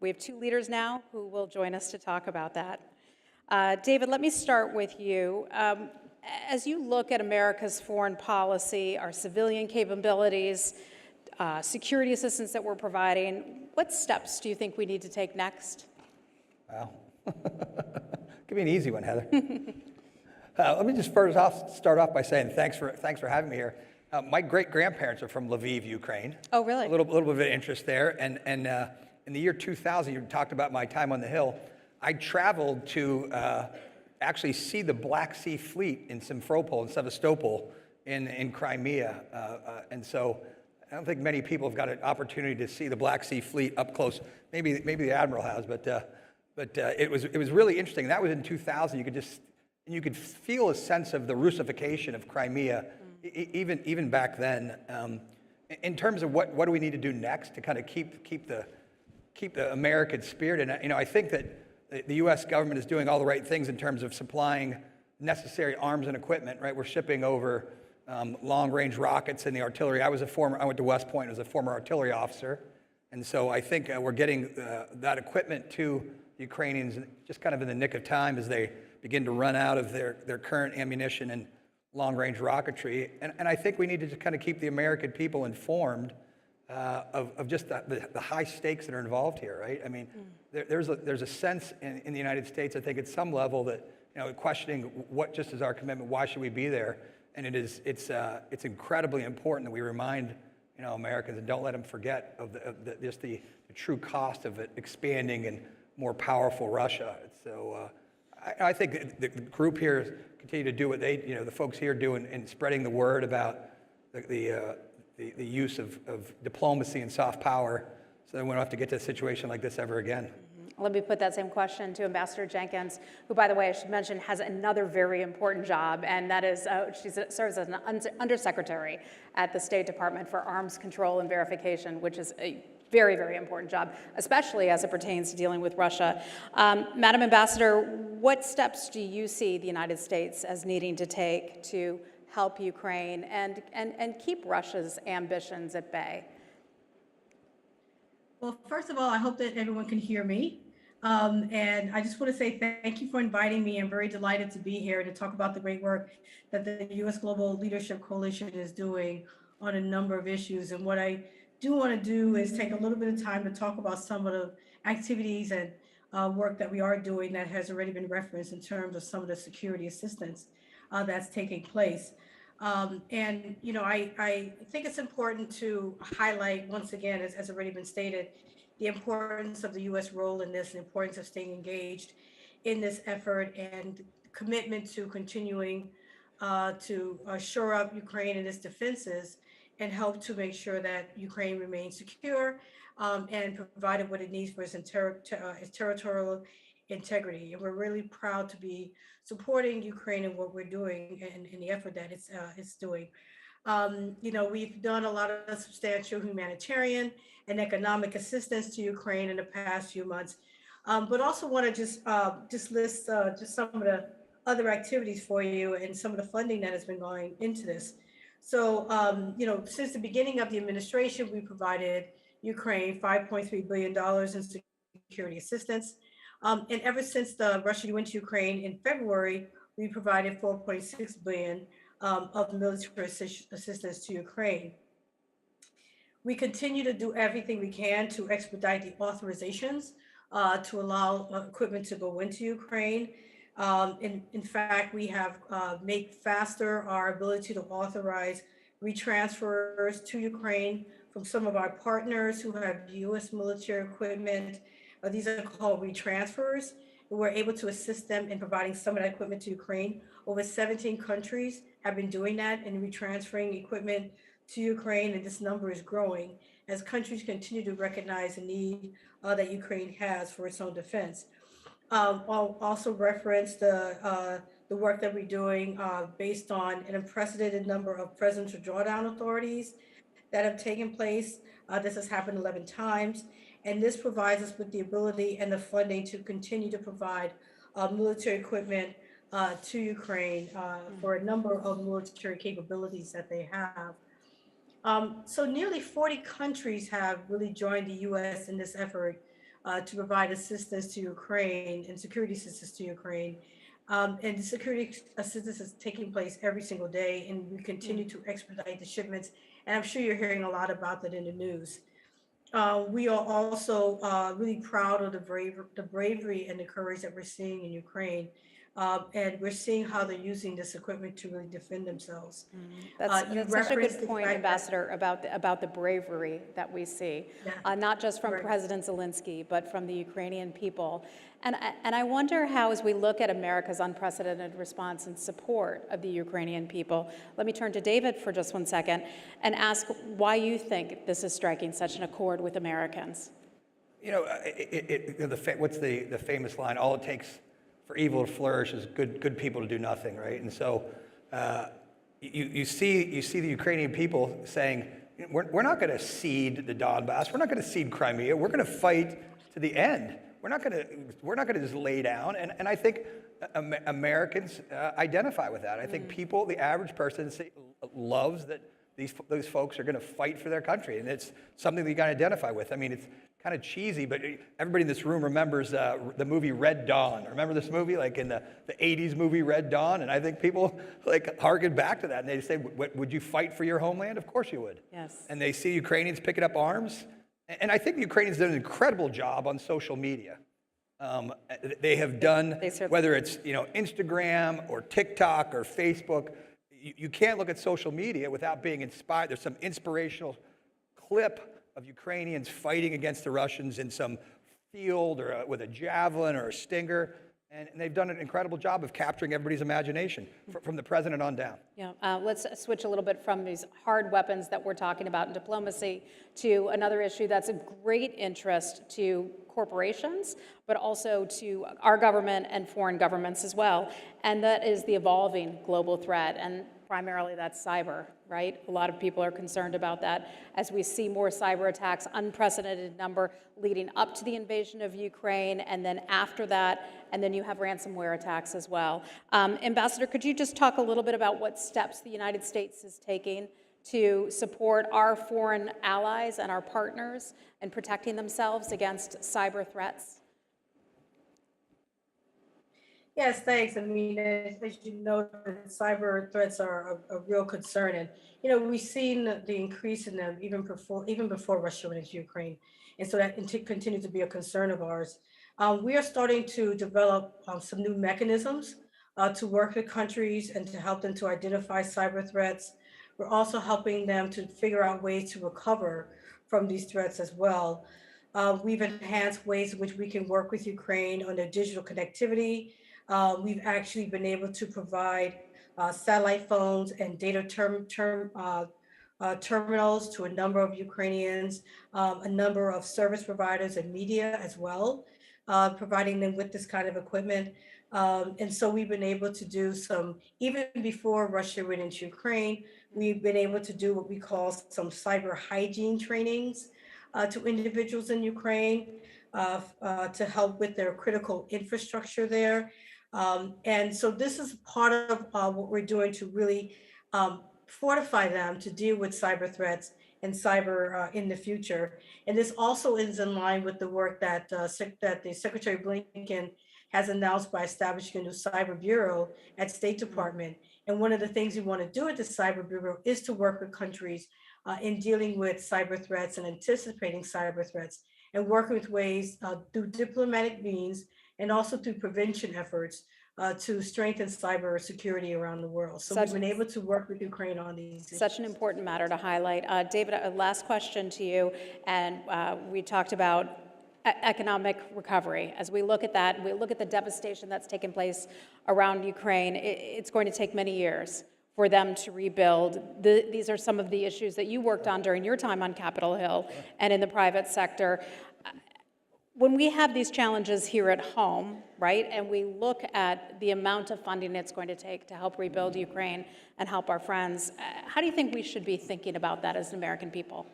[SPEAKER 11] We have two leaders now who will join us to talk about that. David, let me start with you. As you look at America's foreign policy, our civilian capabilities, security assistance that we're providing, what steps do you think we need to take next?
[SPEAKER 12] Wow. Give me an easy one, Heather. Let me just start off by saying thanks for having me here. My great-grandparents are from Lviv, Ukraine.
[SPEAKER 11] Oh, really?
[SPEAKER 12] A little bit of interest there. And in the year 2000, you talked about my time on the Hill. I traveled to actually see the Black Sea Fleet in Simferopol and Sevastopol in Crimea. And so I don't think many people have got an opportunity to see the Black Sea Fleet up close. Maybe the Admiral has, but it was really interesting. That was in 2000. You could feel a sense of the Russification of Crimea, even back then. In terms of what do we need to do next to kind of keep the American spirit, and I think that the U.S. government is doing all the right things in terms of supplying necessary arms and equipment. Right, we're shipping over long-range rockets and the artillery. I went to West Point as a former artillery officer, and so I think we're getting that equipment to the Ukrainians just kind of in the nick of time as they begin to run out of their current ammunition and long-range rocketry. And I think we need to kind of keep the American people informed of just the high stakes that are involved here, right? I mean, there's a sense in the United States, I think, at some level that questioning what just is our commitment, why should we be there? And it's incredibly important that we remind Americans and don't let them forget of the true cost of it expanding and more powerful Russia. So I think the group here continue to do what the folks here do in spreading the word about the use of diplomacy and soft power, so that we don't have to get to a situation like this ever again.
[SPEAKER 11] Let me put that same question to Ambassador Jenkins, who, by the way, I should mention, has another very important job, and that is she serves as an undersecretary at the State Department for Arms Control and Verification, which is a very, very important job, especially as it pertains to dealing with Russia. Madam Ambassador, what steps do you see the United States as needing to take to help Ukraine and keep Russia's ambitions at bay?
[SPEAKER 13] Well, first of all, I hope that everyone can hear me. And I just want to say thank you for inviting me. I'm very delighted to be here to talk about the great work that the U.S. Global Leadership Coalition is doing on a number of issues. And what I do want to do is take a little bit of time to talk about some of the activities and work that we are doing that has already been referenced in terms of some of the security assistance that's taking place. And, you know, I think it's important to highlight once again, as already been stated, the importance of the U.S. role in this, the importance of staying engaged in this effort and commitment to continuing to shore up Ukraine and its defenses and help to make sure that Ukraine remains secure and provided what it needs for its territorial integrity. And we're really proud to be supporting Ukraine and what we're doing and the effort that it's doing. You know, we've done a lot of substantial humanitarian and economic assistance to Ukraine in the past few months, but also want to just list just some of the other activities for you and some of the funding that has been going into this. So, you know, since the beginning of the administration, we provided Ukraine $5.3 billion in security assistance. And ever since the Russia went to Ukraine in February, we provided $4.6 billion of military assistance to Ukraine. We continue to do everything we can to expedite the authorizations to allow equipment to go into Ukraine. In fact, we have made faster our ability to authorize retransfers to Ukraine from some of our partners who have U.S. military equipment. These are called retransfers. We're able to assist them in providing some of that equipment to Ukraine. Over 17 countries have been doing that and retransferring equipment to Ukraine, and this number is growing as countries continue to recognize the need that Ukraine has for its own defense. I'll also reference the work that we're doing based on an unprecedented number of presidential drawdown authorities that have taken place. This has happened 11 times, and this provides us with the ability and the funding to continue to provide military equipment to Ukraine for a number of military capabilities that they have. So nearly 40 countries have really joined the U.S. in this effort to provide assistance to Ukraine and security assistance to Ukraine. And the security assistance is taking place every single day, and we continue to expedite the shipments. And I'm sure you're hearing a lot about that in the news. We are also really proud of the bravery and the courage that we're seeing in Ukraine. And we're seeing how they're using this equipment to really defend themselves.
[SPEAKER 11] That's such a good point, Ambassador, about the bravery that we see, not just from President Zelensky, but from the Ukrainian people. And I wonder how, as we look at America's unprecedented response and support of the Ukrainian people, let me turn to David for just 1 second and ask why you think this is striking such an accord with Americans.
[SPEAKER 12] You know, what's the famous line? All it takes for evil to flourish is good people to do nothing, right? And so you see the Ukrainian people saying, we're not going to cede the Donbass, we're not going to cede Crimea, we're going to fight to the end. We're not going to just lay down. And I think Americans identify with that. I think people, the average person, loves that those folks are going to fight for their country, and it's something that you got to identify with. I mean, it's kind of cheesy, but everybody in this room remembers the movie Red Dawn. Remember this movie, like in the 80s movie Red Dawn? And I think people like harken back to that, and they say, would you fight for your homeland? Of course you would.
[SPEAKER 11] Yes.
[SPEAKER 12] And they see Ukrainians picking up arms. And I think the Ukrainians did an incredible job on social media. They have done, whether it's Instagram or TikTok or Facebook, you can't look at social media without being inspired. There's some inspirational clip of Ukrainians fighting against the Russians in some field or with a javelin or a stinger. And they've done an incredible job of capturing everybody's imagination from the president on down.
[SPEAKER 11] Yeah, let's switch a little bit from these hard weapons that we're talking about in diplomacy to another issue that's of great interest to corporations, but also to our government and foreign governments as well. And that is the evolving global threat. And primarily that's cyber, right? A lot of people are concerned about that as we see more cyber attacks, unprecedented number leading up to the invasion of Ukraine, and then after that, and then you have ransomware attacks as well. Ambassador, could you just talk a little bit about what steps the United States is taking to support our foreign allies and our partners in protecting themselves against cyber threats?
[SPEAKER 13] Yes, thanks. I mean, as you know, cyber threats are a real concern, and we've seen the increase in them even before Russia went into Ukraine, and so that continues to be a concern of ours. We are starting to develop some new mechanisms to work with countries and to help them to identify cyber threats. We're also helping them to figure out ways to recover from these threats as well. We've enhanced ways in which we can work with Ukraine on their digital connectivity. We've actually been able to provide satellite phones and data terminals to a number of Ukrainians, a number of service providers and media as well, providing them with this kind of equipment. And so we've been able to do some, even before Russia went into Ukraine, we've been able to do what we call some cyber hygiene trainings to individuals in Ukraine to help with their critical infrastructure there. And so this is part of what we're doing to really fortify them to deal with cyber threats and cyber in the future. And this also is in line with the work that the Secretary Blinken has announced by establishing a new cyber bureau at State Department. And one of the things we want to do at the cyber bureau is to work with countries in dealing with cyber threats and anticipating cyber threats, and working with ways through diplomatic means and also through prevention efforts to strengthen cyber security around the world. So we've been able to work with Ukraine on these issues.
[SPEAKER 11] Such an important matter to highlight. David, a last question to you, and we talked about economic recovery. As we look at that, we look at the devastation that's taken place around Ukraine, it's going to take many years for them to rebuild. These are some of the issues that you worked on during your time on Capitol Hill and in the private sector. When we have these challenges here at home, right, and we look at the amount of funding it's going to take to help rebuild Ukraine and help our friends, how do you think we should be thinking about that as American people?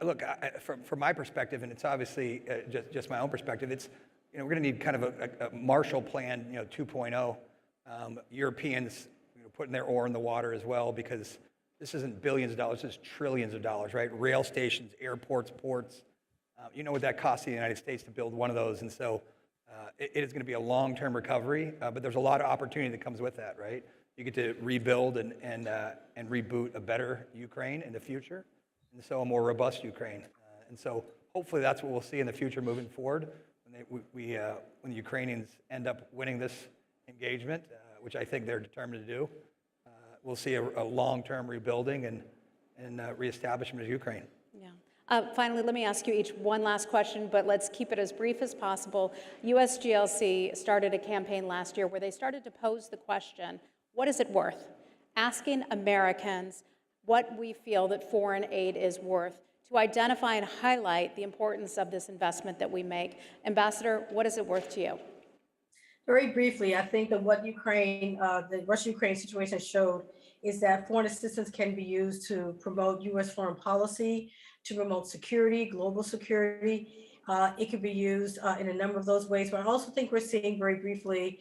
[SPEAKER 12] Look, from my perspective, and it's obviously just my own perspective, it's, we're going to need kind of a Marshall Plan, 2.0. Europeans putting their oar in the water as well, because this isn't billions of dollars, this is trillions of dollars, right? Rail stations, airports, ports. You know what that costs the United States to build one of those, and so it is going to be a long-term recovery, but there's a lot of opportunity that comes with that, right? You get to rebuild and reboot a better Ukraine in the future, and so a more robust Ukraine. And so hopefully that's what we'll see in the future moving forward when when the Ukrainians end up winning this engagement, which I think they're determined to do. We'll see a long-term rebuilding and reestablishment of Ukraine.
[SPEAKER 11] Yeah. Finally, let me ask you each one last question, but let's keep it as brief as possible. USGLC started a campaign last year where they started to pose the question, what is it worth? Asking Americans what we feel that foreign aid is worth, to identify and highlight the importance of this investment that we make. Ambassador, what is it worth to you?
[SPEAKER 13] Very briefly, I think that what the Russia-Ukraine situation showed is that foreign assistance can be used to promote U.S. foreign policy, to promote security, global security. It can be used in a number of those ways. But I also think we're seeing very briefly,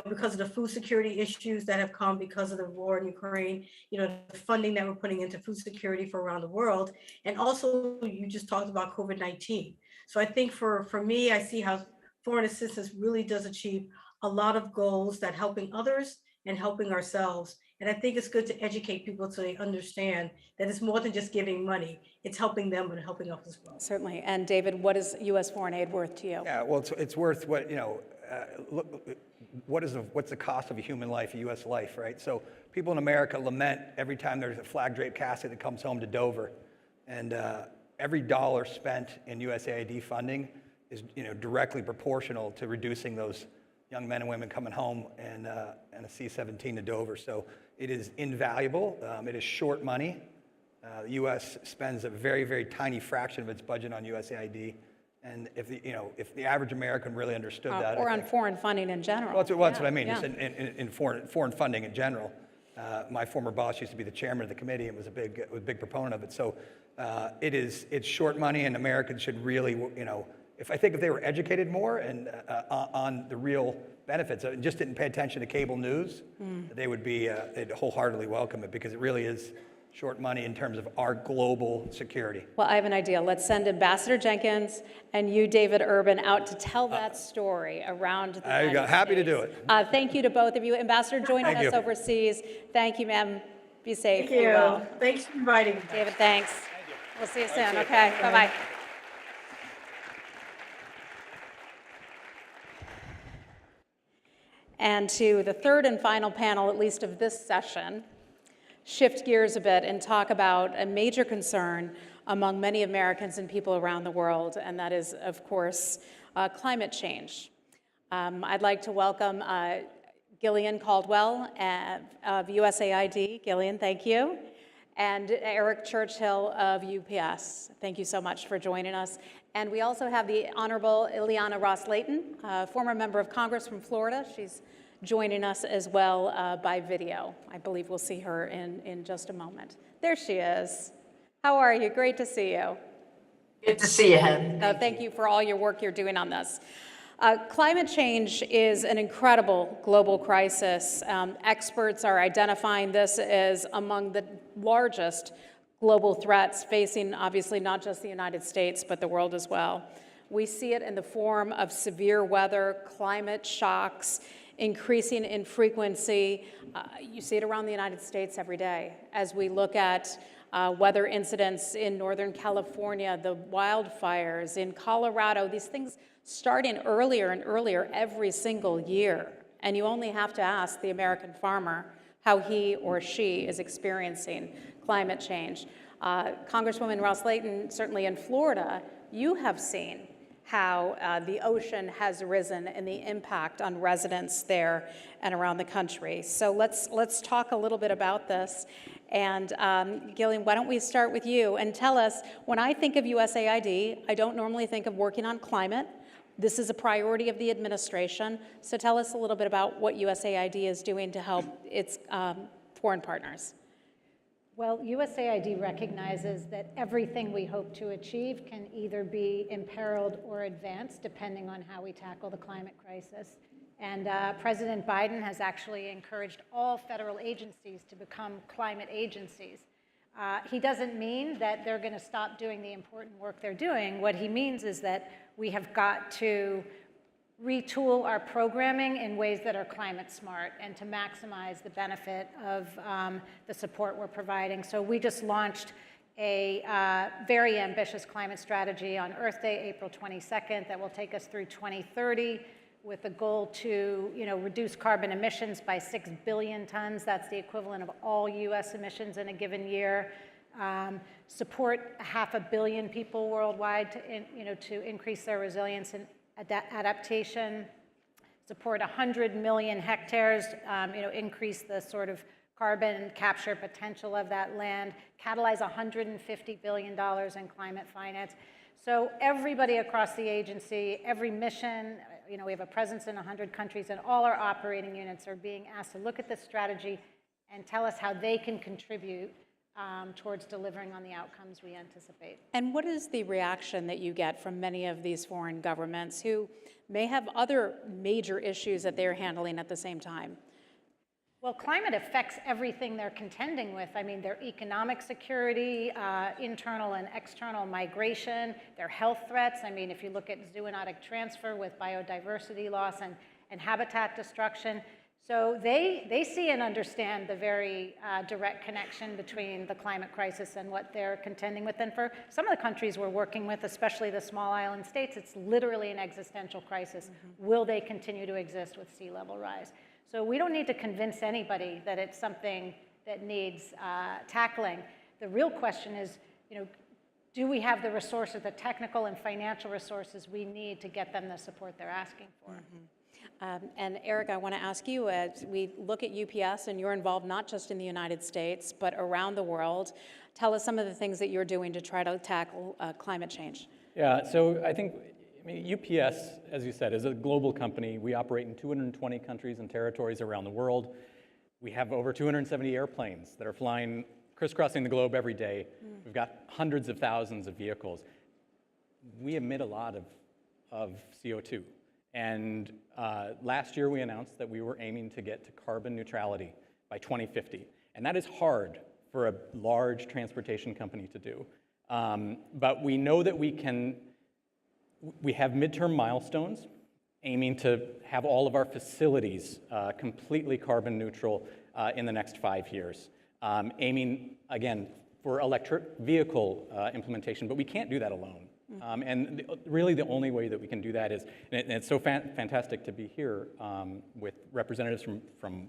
[SPEAKER 13] because of the food security issues that have come because of the war in Ukraine, the funding that we're putting into food security for around the world. And also, you just talked about COVID-19. So I think for me, I see how foreign assistance really does achieve a lot of goals that helping others and helping ourselves. And I think it's good to educate people so they understand that it's more than just giving money. It's helping them and helping us as well.
[SPEAKER 11] Certainly. And David, what is U.S. foreign aid worth to you?
[SPEAKER 12] Yeah, well, it's worth what, what's the cost of a human life, a U.S. life, right? So people in America lament every time there's a flag draped casket that comes home to Dover. And every dollar spent in USAID funding is directly proportional to reducing those young men and women coming home and a C-17 to Dover. So it is invaluable. It is short money. The U.S. spends a very, very tiny fraction of its budget on USAID. And if the average American really understood that,
[SPEAKER 11] or on foreign funding in general.
[SPEAKER 12] Well, that's what I mean.
[SPEAKER 11] Yeah.
[SPEAKER 12] Just in foreign funding in general. My former boss used to be the chairman of the committee and was a big proponent of it. So it's short money, and Americans should really, if they were educated more and on the real benefits and just didn't pay attention to cable news, they would be, they'd wholeheartedly welcome it, because it really is short money in terms of our global security.
[SPEAKER 11] Well, I have an idea. Let's send Ambassador Jenkins and you, David Urban, out to tell that story around the United States.
[SPEAKER 12] Happy to do it.
[SPEAKER 11] Thank you to both of you. Ambassador joining us overseas. Thank you, ma'am. Be safe.
[SPEAKER 13] Thank you.
[SPEAKER 11] Well.
[SPEAKER 13] Thanks for inviting me.
[SPEAKER 11] David, thanks. We'll see you soon. Okay, bye-bye. And to the third and final panel, at least of this session, shift gears a bit and talk about a major concern among many Americans and people around the world, and that is, of course, climate change. I'd like to welcome Gillian Caldwell of USAID. Gillian, thank you. And Eric Churchill of UPS. Thank you so much for joining us. And we also have the Honorable Ileana Ross-Leighton, former member of Congress from Florida. She's joining us as well by video. I believe we'll see her in just a moment. There she is. How are you? Great to see you.
[SPEAKER 14] Good to see you, Heather.
[SPEAKER 11] Thank you for all your work you're doing on this. Climate change is an incredible global crisis. Experts are identifying this as among the largest global threats facing, obviously, not just the United States, but the world as well. We see it in the form of severe weather, climate shocks, increasing in frequency. You see it around the United States every day. As we look at weather incidents in Northern California, the wildfires in Colorado, these things starting earlier and earlier every single year. And you only have to ask the American farmer how he or she is experiencing climate change. Congresswoman Ross-Leighton, certainly in Florida, you have seen how the ocean has risen and the impact on residents there and around the country. So let's talk a little bit about this. And Gillian, why don't we start with you and tell us, when I think of USAID, I don't normally think of working on climate. This is a priority of the administration. So tell us a little bit about what USAID is doing to help its foreign partners.
[SPEAKER 15] Well, USAID recognizes that everything we hope to achieve can either be imperiled or advanced, depending on how we tackle the climate crisis. And President Biden has actually encouraged all federal agencies to become climate agencies. He doesn't mean that they're going to stop doing the important work they're doing. What he means is that we have got to retool our programming in ways that are climate smart and to maximize the benefit of the support we're providing. So we just launched a very ambitious climate strategy on Earth Day, April 22nd, that will take us through 2030 with the goal to reduce carbon emissions by 6 billion tons. That's the equivalent of all US emissions in a given year. Support 500 million people worldwide to increase their resilience and adaptation, support 100 million hectares, increase the sort of carbon capture potential of that land, catalyze $150 billion in climate finance. So everybody across the agency, every mission, we have a presence in 100 countries, and all our operating units are being asked to look at this strategy and tell us how they can contribute towards delivering on the outcomes we anticipate.
[SPEAKER 11] And what is the reaction that you get from many of these foreign governments who may have other major issues that they're handling at the same time?
[SPEAKER 15] Well, climate affects everything they're contending with. I mean, their economic security, internal and external migration, their health threats. I mean, if you look at zoonotic transfer with biodiversity loss and habitat destruction. So they see and understand the very direct connection between the climate crisis and what they're contending with. And for some of the countries we're working with, especially the small island states, it's literally an existential crisis. Will they continue to exist with sea level rise? So we don't need to convince anybody that it's something that needs tackling. The real question is, do we have the resources, the technical and financial resources we need to get them the support they're asking for?
[SPEAKER 11] And Eric, I want to ask you, as we look at UPS, and you're involved not just in the United States, but around the world, tell us some of the things that you're doing to try to tackle climate change.
[SPEAKER 16] Yeah, so I think UPS, as you said, is a global company. We operate in 220 countries and territories around the world. We have over 270 airplanes that are flying, crisscrossing the globe every day. We've got hundreds of thousands of vehicles. We emit a lot of CO2. And last year we announced that we were aiming to get to carbon neutrality by 2050. And that is hard for a large transportation company to do. But we know that we have midterm milestones aiming to have all of our facilities completely carbon neutral in the next 5 years. Aiming, again, for electric vehicle implementation, but we can't do that alone. And really the only way that we can do that is, and it's so fantastic to be here with representatives from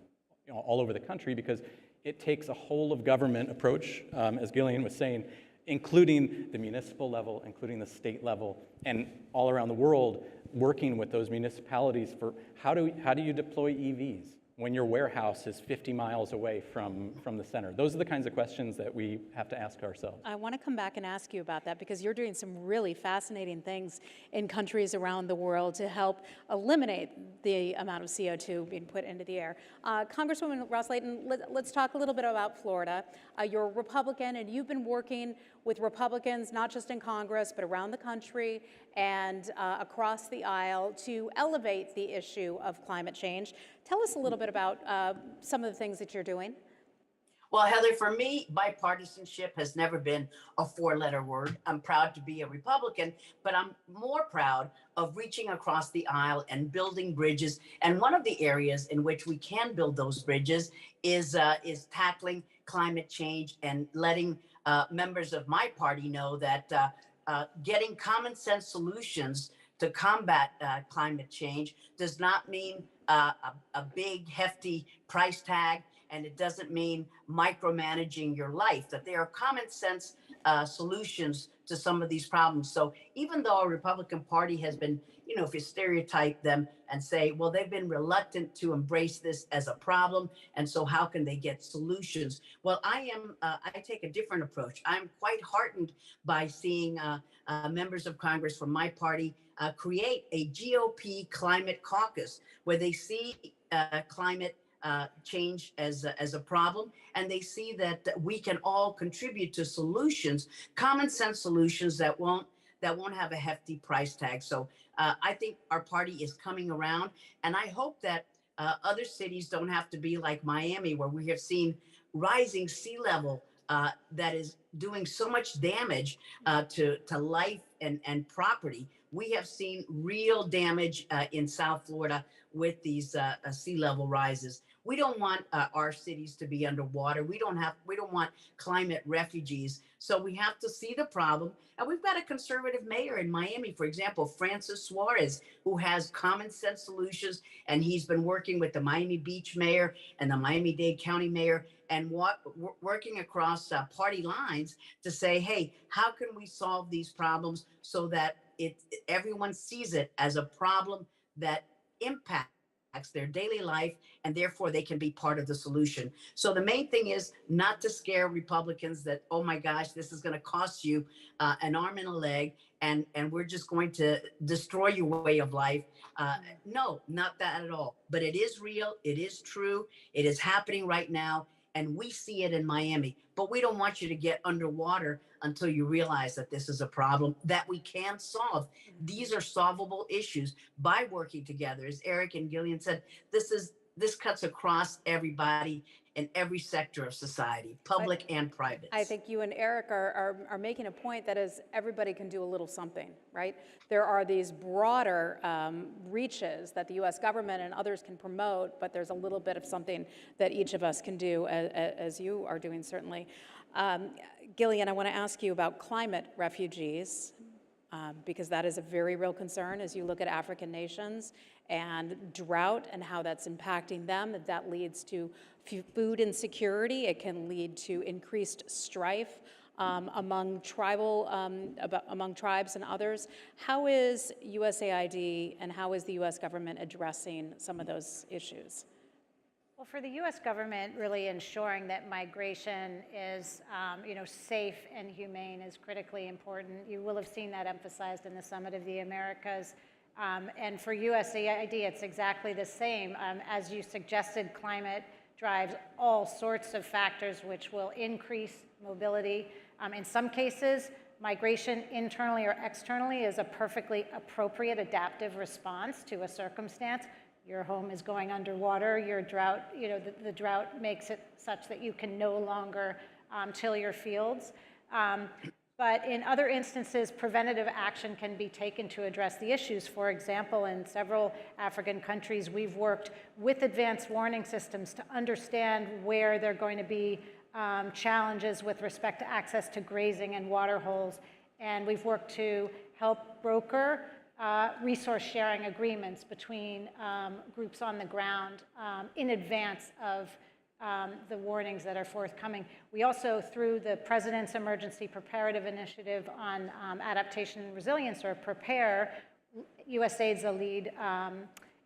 [SPEAKER 16] all over the country, because it takes a whole of government approach, as Gillian was saying, including the municipal level, including the state level, and all around the world, working with those municipalities for how do you deploy EVs when your warehouse is 50 miles away from the center? Those are the kinds of questions that we have to ask ourselves.
[SPEAKER 11] I want to come back and ask you about that, because you're doing some really fascinating things in countries around the world to help eliminate the amount of CO2 being put into the air. Congresswoman Ross Leighton, let's talk a little bit about Florida. You're a Republican, and you've been working with Republicans, not just in Congress, but around the country and across the aisle to elevate the issue of climate change. Tell us a little bit about some of the things that you're doing.
[SPEAKER 14] Well, Heather, for me, bipartisanship has never been a four-letter word. I'm proud to be a Republican, but I'm more proud of reaching across the aisle and building bridges. And one of the areas in which we can build those bridges is tackling climate change and letting members of my party know that getting common sense solutions to combat climate change does not mean a big, hefty price tag, and it doesn't mean micromanaging your life, that there are common sense solutions to some of these problems. So even though our Republican Party has been, if you stereotype them and say, well, they've been reluctant to embrace this as a problem, and so how can they get solutions? Well, I take a different approach. I'm quite heartened by seeing members of Congress from my party create a GOP climate caucus where they see climate change as a problem, and they see that we can all contribute to solutions, common sense solutions that won't have a hefty price tag. So I think our party is coming around, and I hope that other cities don't have to be like Miami, where we have seen rising sea level that is doing so much damage to life and property. We have seen real damage in South Florida with these sea level rises. We don't want our cities to be underwater. We don't want climate refugees. So we have to see the problem. And we've got a conservative mayor in Miami, for example, Francis Suarez, who has common sense solutions. And he's been working with the Miami Beach mayor and the Miami-Dade County mayor and working across party lines to say, hey, how can we solve these problems so that everyone sees it as a problem that impacts their daily life, and therefore they can be part of the solution. So the main thing is not to scare Republicans that, oh my gosh, this is going to cost you an arm and a leg, and we're just going to destroy your way of life. No, not that at all. But it is real. It is true. It is happening right now. And we see it in Miami, but we don't want you to get underwater until you realize that this is a problem that we can solve. These are solvable issues by working together. As Eric and Gillian said, this cuts across everybody in every sector of society, public and private.
[SPEAKER 11] I think you and Eric are making a point that is everybody can do a little something, right? There are these broader reaches that the U.S. government and others can promote, but there's a little bit of something that each of us can do, as you are doing, certainly. Gillian, I want to ask you about climate refugees, because that is a very real concern as you look at African nations and drought and how that's impacting them. That leads to food insecurity. It can lead to increased strife among tribes and others. How is USAID and how is the U.S. government addressing some of those issues?
[SPEAKER 15] Well, for the U.S. government, really ensuring that migration is, safe and humane is critically important. You will have seen that emphasized in the Summit of the Americas. And for USAID, it's exactly the same. As you suggested, climate drives all sorts of factors which will increase mobility. In some cases, migration internally or externally is a perfectly appropriate adaptive response to a circumstance. Your home is going underwater, your drought, the drought makes it such that you can no longer till your fields. But in other instances, preventative action can be taken to address the issues. For example, in several African countries, we've worked with advanced warning systems to understand where there are going to be challenges with respect to access to grazing and water holes. And we've worked to help broker resource sharing agreements between groups on the ground in advance of the warnings that are forthcoming. We also, through the President's Emergency Preparative Initiative on Adaptation and Resilience, or PREPARE, USAID's a lead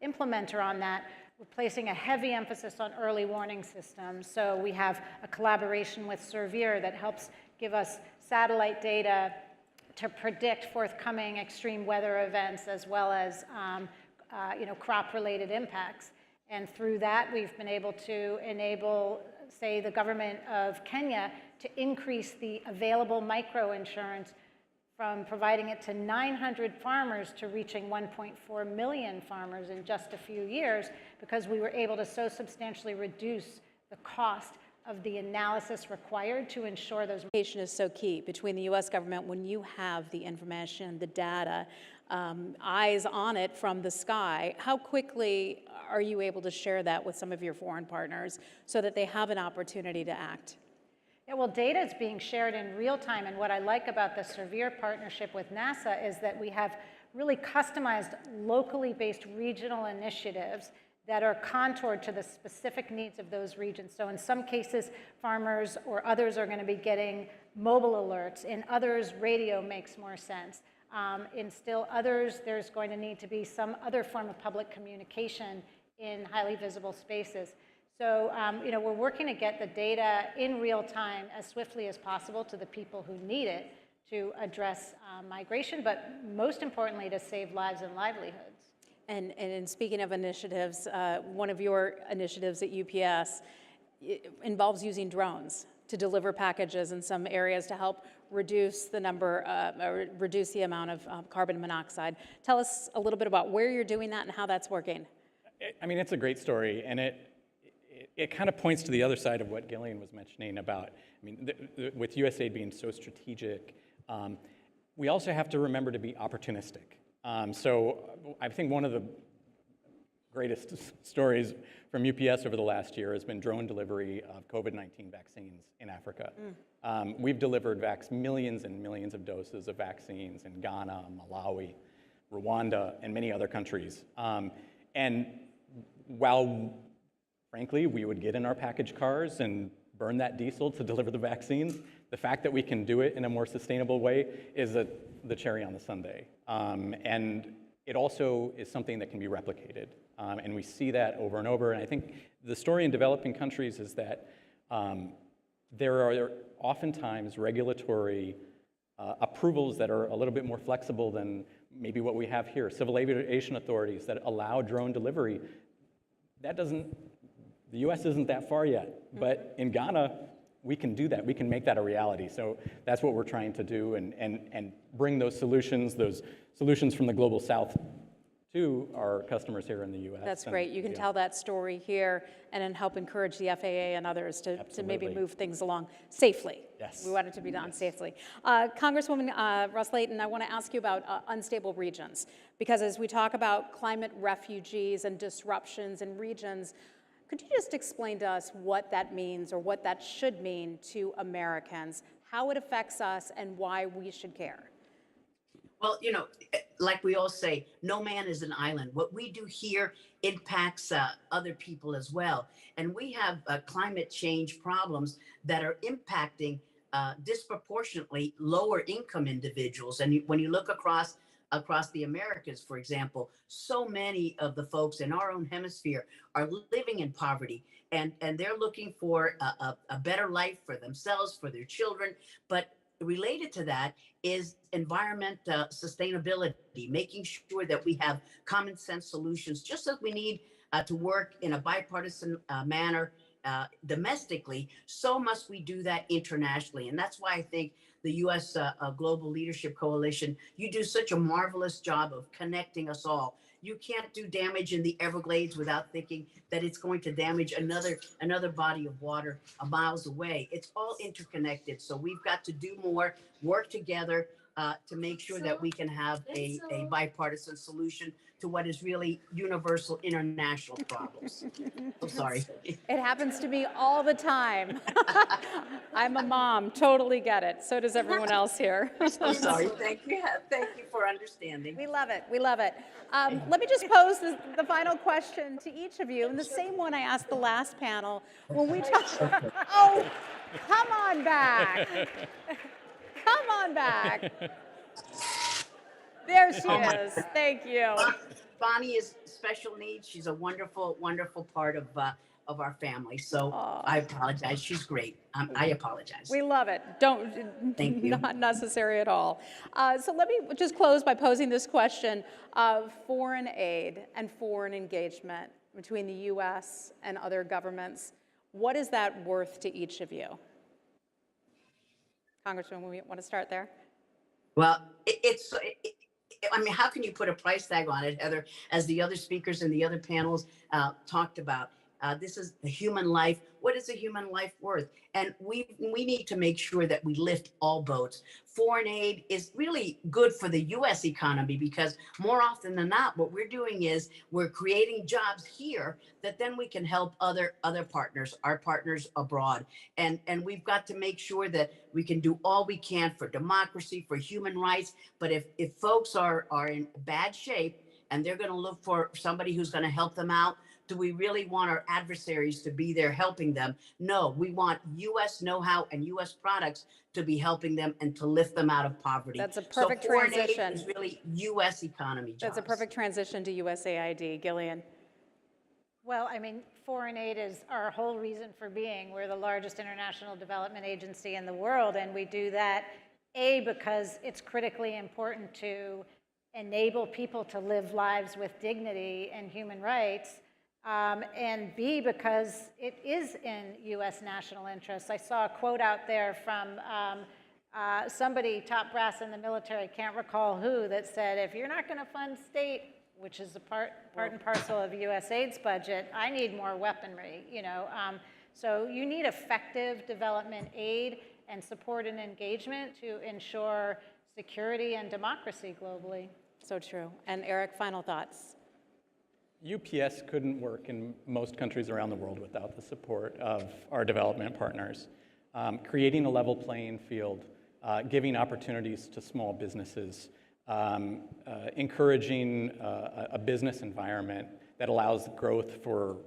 [SPEAKER 15] implementer on that. We're placing a heavy emphasis on early warning systems. So we have a collaboration with Servier that helps give us satellite data to predict forthcoming extreme weather events as well as crop-related impacts. And through that, we've been able to enable, say, the government of Kenya to increase the available microinsurance from providing it to 900 farmers to reaching 1.4 million farmers in just a few years, because we were able to so substantially reduce the cost of the analysis required to ensure those.
[SPEAKER 11] Communication is so key between the U.S. government when you have the information, the data, eyes on it from the sky. How quickly are you able to share that with some of your foreign partners so that they have an opportunity to act?
[SPEAKER 15] Yeah, well, data is being shared in real time, and what I like about the Servier partnership with NASA is that we have really customized, locally based regional initiatives that are contoured to the specific needs of those regions. So in some cases, farmers or others are going to be getting mobile alerts. In others, radio makes more sense. In still others, there's going to need to be some other form of public communication in highly visible spaces. So, we're working to get the data in real time as swiftly as possible to the people who need it to address migration, but most importantly, to save lives and livelihoods.
[SPEAKER 11] And speaking of initiatives, one of your initiatives at UPS involves using drones to deliver packages in some areas to help reduce the reduce the amount of carbon monoxide. Tell us a little bit about where you're doing that and how that's working.
[SPEAKER 16] I mean, it's a great story, and it kind of points to the other side of what Gillian was mentioning about, I mean, with USAID being so strategic, we also have to remember to be opportunistic. So I think one of the greatest stories from UPS over the last year has been drone delivery of COVID-19 vaccines in Africa. We've delivered millions and millions of doses of vaccines in Ghana, Malawi, Rwanda, and many other countries. And while, frankly, we would get in our package cars and burn that diesel to deliver the vaccines, the fact that we can do it in a more sustainable way is the cherry on the sundae. And it also is something that can be replicated. And we see that over and over. And I think the story in developing countries is that there are oftentimes regulatory approvals that are a little bit more flexible than maybe what we have here. Civil aviation authorities that allow drone delivery. The US isn't that far yet, but in Ghana, we can do that. We can make that a reality. So that's what we're trying to do and bring those solutions from the global south to our customers here in the US.
[SPEAKER 11] That's great. You can tell that story here and then help encourage the FAA and others to maybe move things along safely.
[SPEAKER 16] Yes.
[SPEAKER 11] We want it to be done safely. Congresswoman Ross Leighton, I want to ask you about unstable regions, because as we talk about climate refugees and disruptions in regions, could you just explain to us what that means or what that should mean to Americans, how it affects us, and why we should care?
[SPEAKER 14] Well, like we all say, no man is an island. What we do here impacts other people as well. And we have climate change problems that are impacting disproportionately lower income individuals. And when you look across the Americas, for example, so many of the folks in our own hemisphere are living in poverty, and they're looking for a better life for themselves, for their children. But related to that is environment sustainability, making sure that we have common sense solutions, just as we need to work in a bipartisan manner domestically, so must we do that internationally. And that's why I think the U.S. Global Leadership Coalition, you do such a marvelous job of connecting us all. You can't do damage in the Everglades without thinking that it's going to damage another body of water miles away. It's all interconnected. So we've got to do more, work together to make sure that we can have a bipartisan solution to what is really universal international problems. I'm sorry.
[SPEAKER 11] It happens to me all the time. I'm a mom, totally get it. So does everyone else here.
[SPEAKER 14] I'm sorry. Thank you for understanding.
[SPEAKER 11] We love it. We love it. Let me just pose the final question to each of you, and the same one I asked the last panel. When we talk, oh, come on back. Come on back. There she is. Thank you.
[SPEAKER 14] Bonnie is special needs. She's a wonderful, wonderful part of our family. So I apologize. She's great. I apologize.
[SPEAKER 11] We love it.
[SPEAKER 14] Thank you.
[SPEAKER 11] Not necessary at all. So let me just close by posing this question of foreign aid and foreign engagement between the U.S. and other governments. What is that worth to each of you? Congressman, we want to start there?
[SPEAKER 14] Well, I mean, how can you put a price tag on it, Heather, as the other speakers and the other panels talked about? This is a human life. What is a human life worth? And we need to make sure that we lift all boats. Foreign aid is really good for the U.S. economy because more often than not, what we're doing is we're creating jobs here that then we can help other partners, our partners abroad. And we've got to make sure that we can do all we can for democracy, for human rights. But if folks are in bad shape and they're going to look for somebody who's going to help them out, do we really want our adversaries to be there helping them? No, we want U.S. know-how and U.S. products to be helping them and to lift them out of poverty.
[SPEAKER 11] That's a perfect
[SPEAKER 14] so foreign
[SPEAKER 11] transition.
[SPEAKER 14] aid is really U.S. economy jobs.
[SPEAKER 11] That's a perfect transition to USAID. Gillian.
[SPEAKER 15] Well, I mean, foreign aid is our whole reason for being. We're the largest international development agency in the world, and we do that, A, because it's critically important to enable people to live lives with dignity and human rights, and B, because it is in U.S. national interest. I saw a quote out there from somebody, top brass in the military, can't recall who, that said, if you're not going to fund state, which is a part and parcel of USAID's budget, I need more weaponry, you know. So you need effective development aid and support and engagement to ensure security and democracy globally.
[SPEAKER 11] So true. And Eric, final thoughts.
[SPEAKER 16] UPS couldn't work in most countries around the world without the support of our development partners. Creating a level playing field, giving opportunities to small businesses, encouraging a business environment that allows growth for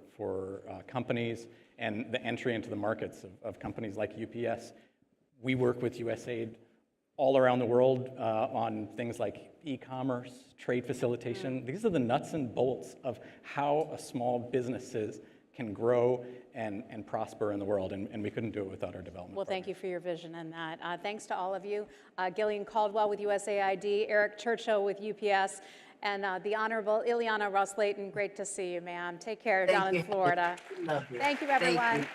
[SPEAKER 16] companies and the entry into the markets of companies like UPS. We work with USAID all around the world on things like e-commerce, trade facilitation. These are the nuts and bolts of how a small businesses can grow and prosper in the world, and we couldn't do it without our development.
[SPEAKER 11] Well, thank you for your vision in that. Thanks to all of you. Gillian Caldwell with USAID, Eric Churchill with UPS, and the Honorable Ileana Ross-Leighton. Great to see you, ma'am. Take care down in Florida.
[SPEAKER 14] Love you.
[SPEAKER 11] Thank you, everyone.
[SPEAKER 14] Thank you.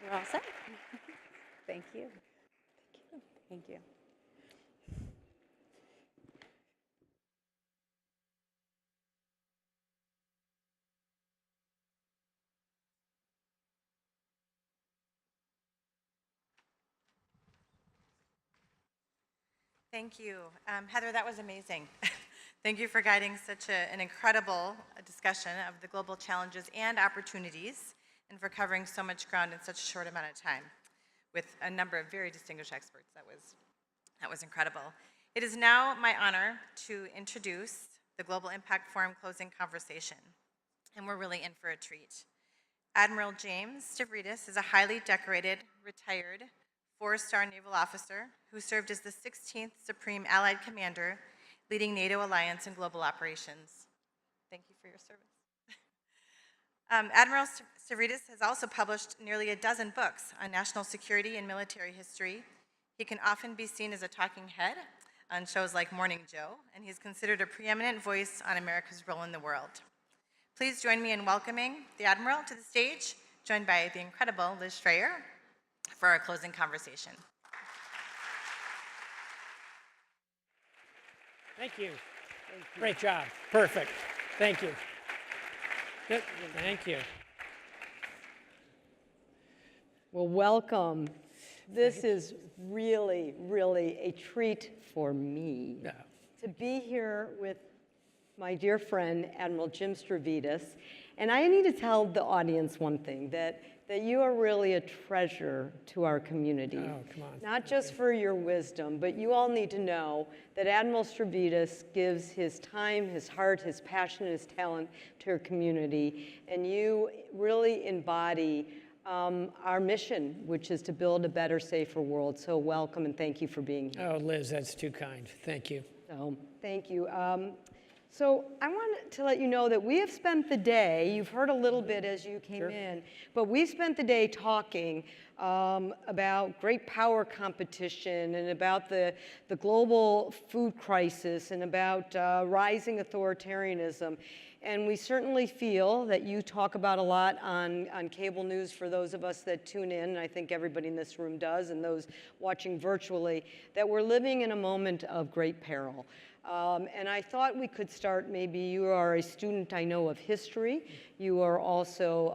[SPEAKER 11] You're all set. Thank you. Thank you.
[SPEAKER 7] Thank you. Heather, that was amazing. Thank you for guiding such an incredible discussion of the global challenges and opportunities, and for covering so much ground in such a short amount of time with a number of very distinguished experts. That was incredible. It is now my honor to introduce the Global Impact Forum closing conversation, and we're really in for a treat. Admiral James Stavridis is a highly decorated, retired, 4-star naval officer who served as the 16th Supreme Allied Commander, leading NATO alliance and global operations. Thank you for your service. Admiral Stavridis has also published nearly a dozen books on national security and military history. He can often be seen as a talking head on shows like Morning Joe, and he's considered a preeminent voice on America's role in the world. Please join me in welcoming the Admiral to the stage, joined by the incredible Liz Schreier for our closing conversation.
[SPEAKER 17] Thank you. Great job. Perfect. Thank you. Good. Thank you.
[SPEAKER 18] Well, welcome. This is really, really a treat for me to be here with my dear friend, Admiral Jim Stavridis. And I need to tell the audience one thing, that you are really a treasure to our community.
[SPEAKER 17] Oh, come on.
[SPEAKER 18] Not just for your wisdom, but you all need to know that Admiral Stavridis gives his time, his heart, his passion, and his talent to our community. And you really embody our mission, which is to build a better, safer world. So welcome and thank you for being here.
[SPEAKER 17] Oh, Liz, that's too kind. Thank you.
[SPEAKER 18] So, thank you. So I want to let you know that we have spent the day, you've heard a little bit as you came in, but we spent the day talking about great power competition and about the global food crisis and about rising authoritarianism. And we certainly feel that you talk about a lot on cable news for those of us that tune in, and I think everybody in this room does, and those watching virtually, that we're living in a moment of great peril. And I thought we could start, maybe you are a student, I know, of history. You are also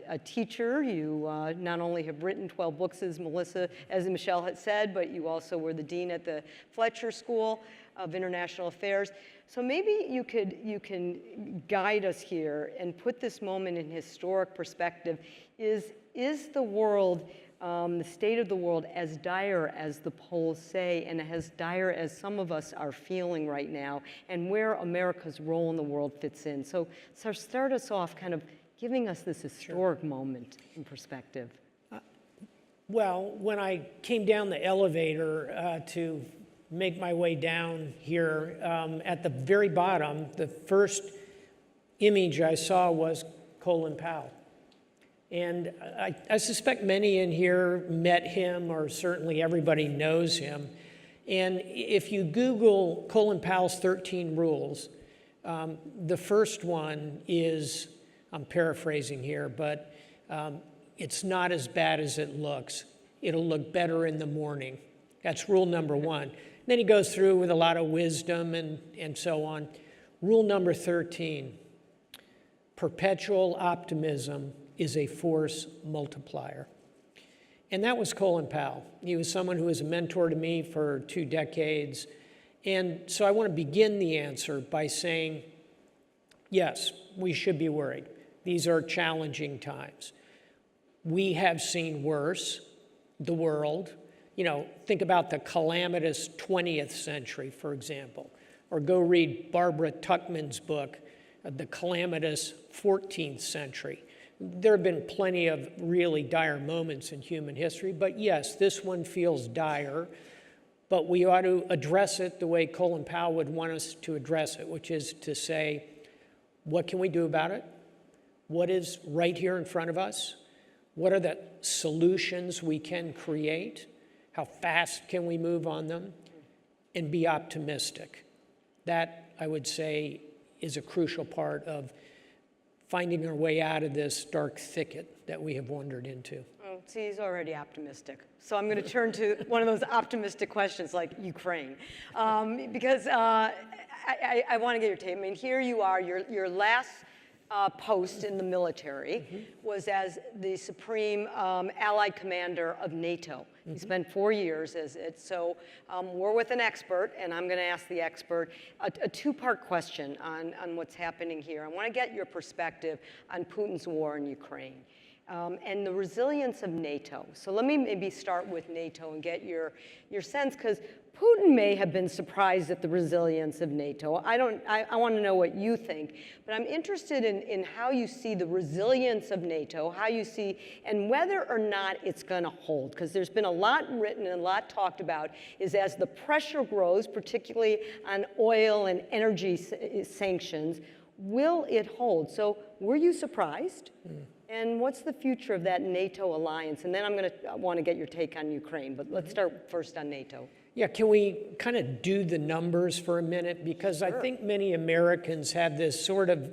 [SPEAKER 18] a teacher. You not only have written 12 books, as Michelle had said, but you also were the dean at the Fletcher School of International Affairs. So maybe you can guide us here and put this moment in historic perspective. Is the world, the state of the world, as dire as the polls say, and as dire as some of us are feeling right now, and where America's role in the world fits in? So start us off kind of giving us this historic moment in perspective.
[SPEAKER 17] Well, when I came down the elevator to make my way down here, at the very bottom, the first image I saw was Colin Powell. And I suspect many in here met him, or certainly everybody knows him. And if you Google Colin Powell's 13 rules, the first one is, I'm paraphrasing here, but it's not as bad as it looks. It'll look better in the morning. That's rule number one. Then he goes through with a lot of wisdom and so on. Rule number 13, perpetual optimism is a force multiplier. And that was Colin Powell. He was someone who was a mentor to me for 2 decades. And so I want to begin the answer by saying, yes, we should be worried. These are challenging times. We have seen worse, the world. You know, think about the calamitous 20th century, for example, or go read Barbara Tuchman's book, The Calamitous 14th Century. There have been plenty of really dire moments in human history, but yes, this one feels dire, but we ought to address it the way Colin Powell would want us to address it, which is to say, what can we do about it? What is right here in front of us? What are the solutions we can create? How fast can we move on them? And be optimistic. That, I would say, is a crucial part of finding our way out of this dark thicket that we have wandered into.
[SPEAKER 18] Oh, see, he's already optimistic. So I'm going to turn to one of those optimistic questions like Ukraine. Because I want to get your take. I mean, here you are, your last post in the military was as the Supreme Allied Commander of Nato. He spent 4 years as it. So we're with an expert, and I'm going to ask the expert a two-part question on what's happening here. I want to get your perspective on Putin's war in Ukraine and the resilience of NATO. So let me maybe start with NATO and get your sense, because Putin may have been surprised at the resilience of NATO. I want to know what you think, but I'm interested in how you see the resilience of NATO, how you see, and whether or not it's going to hold, because there's been a lot written and a lot talked about, is as the pressure grows, particularly on oil and energy sanctions, will it hold? So were you surprised? And what's the future of that NATO alliance? And then I'm going to want to get your take on Ukraine, but let's start first on NATO.
[SPEAKER 17] Yeah, can we kind of do the numbers for a minute? Because I think many Americans have this sort of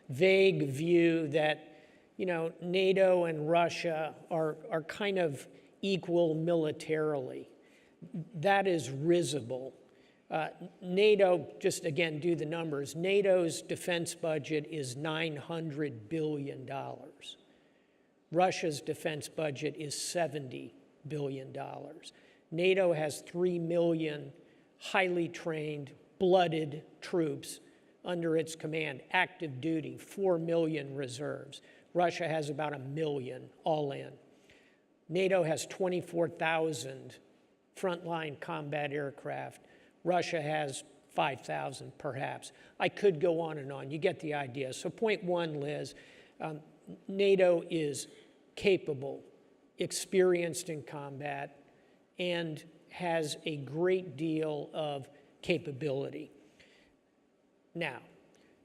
[SPEAKER 17] vague view that, you know, NATO and Russia are kind of equal militarily. That is risible. NATO, just again, do the numbers. NATO's defense budget is $900 billion. Russia's defense budget is $70 billion. NATO has 3 million highly trained, blooded troops under its command, active duty, 4 million reserves. Russia has about 1 million all in. NATO has 24,000 frontline combat aircraft. Russia has 5,000 perhaps. I could go on and on. You get the idea. So point one, Liz, NATO is capable, experienced in combat, and has a great deal of capability. Now,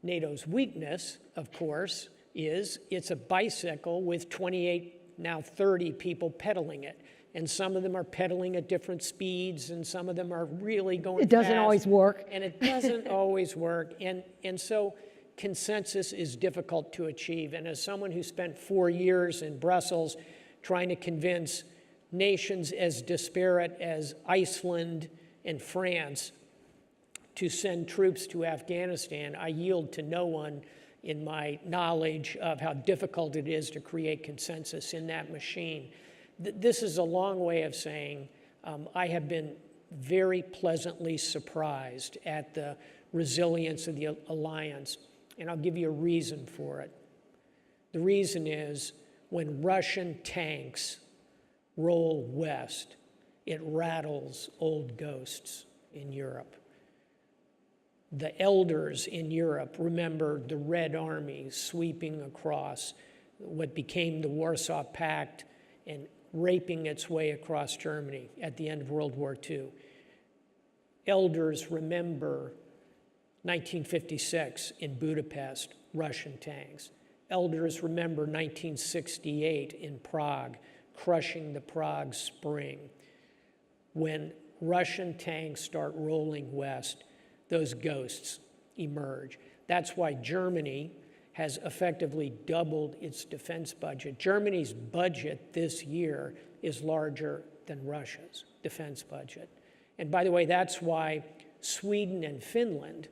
[SPEAKER 17] NATO's weakness, of course, is it's a bicycle with 28, now 30 people pedaling it. And some of them are pedaling at different speeds, and some of them are really going fast.
[SPEAKER 18] It doesn't always work.
[SPEAKER 17] And it doesn't always work. And so consensus is difficult to achieve. And as someone who spent 4 years in Brussels trying to convince nations as disparate as Iceland and France to send troops to Afghanistan, I yield to no one in my knowledge of how difficult it is to create consensus in that machine. This is a long way of saying I have been very pleasantly surprised at the resilience of the alliance, and I'll give you a reason for it. The reason is when Russian tanks roll west, it rattles old ghosts in Europe. The elders in Europe remember the Red Army sweeping across what became the Warsaw Pact and raping its way across Germany at the end of World War II. Elders remember 1956 in Budapest, Russian tanks. Elders remember 1968 in Prague, crushing the Prague Spring. When Russian tanks start rolling west, those ghosts emerge. That's why Germany has effectively doubled its defense budget. Germany's budget this year is larger than Russia's defense budget. And by the way, that's why Sweden and Finland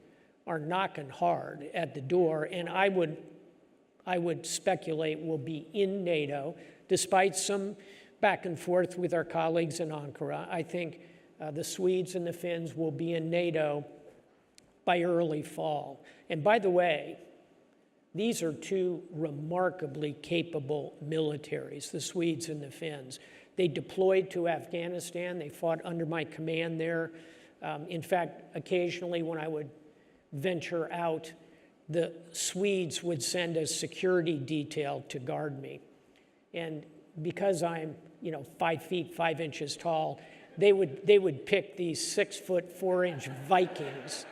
[SPEAKER 17] are knocking hard at the door, and I would speculate will be in NATO, despite some back and forth with our colleagues in Ankara. I think the Swedes and the Finns will be in NATO by early fall. And by the way, these are two remarkably capable militaries, the Swedes and the Finns. They deployed to Afghanistan. They fought under my command there. In fact, occasionally when I would venture out, the Swedes would send a security detail to guard me. And because I'm, 5 feet 5 inches tall, they would pick these 6 foot 4 inch Vikings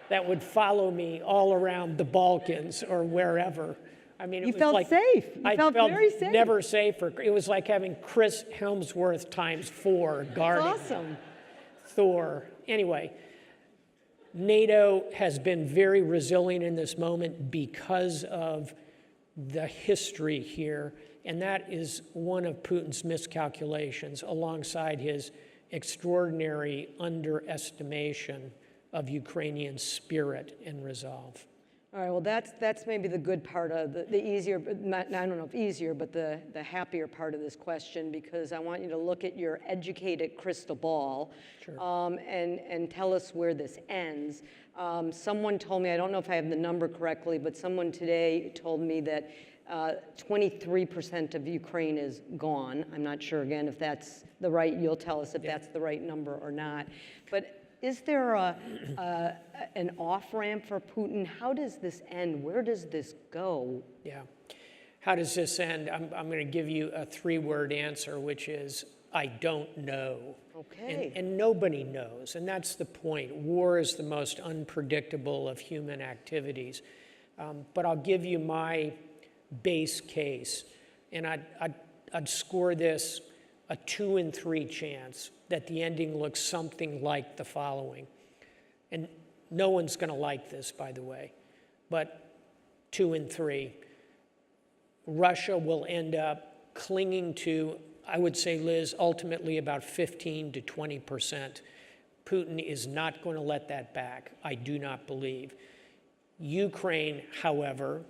[SPEAKER 17] that would follow me all around the Balkans or wherever. I mean,
[SPEAKER 18] you felt safe. You felt very safe.
[SPEAKER 17] Never safer. It was like having Chris Hemsworth ×4 guarding.
[SPEAKER 18] That's awesome.
[SPEAKER 17] Thor. Anyway, NATO has been very resilient in this moment because of the history here, and that is one of Putin's miscalculations alongside his extraordinary underestimation of Ukrainian spirit and resolve.
[SPEAKER 18] All right, well, that's maybe the good part of the easier, I don't know if easier, but the happier part of this question, because I want you to look at your educated crystal ball.
[SPEAKER 17] Sure.
[SPEAKER 18] And tell us where this ends. Someone told me, I don't know if I have the number correctly, but someone today told me that 23% of Ukraine is gone. I'm not sure, again, if that's the right, you'll tell us if that's the right number or not. But is there an off-ramp for Putin? How does this end? Where does this go?
[SPEAKER 17] Yeah. How does this end? I'm going to give you a 3-word answer, which is, I don't know.
[SPEAKER 18] Okay.
[SPEAKER 17] And nobody knows, and that's the point. War is the most unpredictable of human activities. But I'll give you my base case, and I'd score this a 2 in 3 chance that the ending looks something like the following. And no one's going to like this, by the way, but 2 in 3. Russia will end up clinging to, I would say, Liz, ultimately about 15 to 20%. Putin is not going to let that back, I do not believe. Ukraine, however,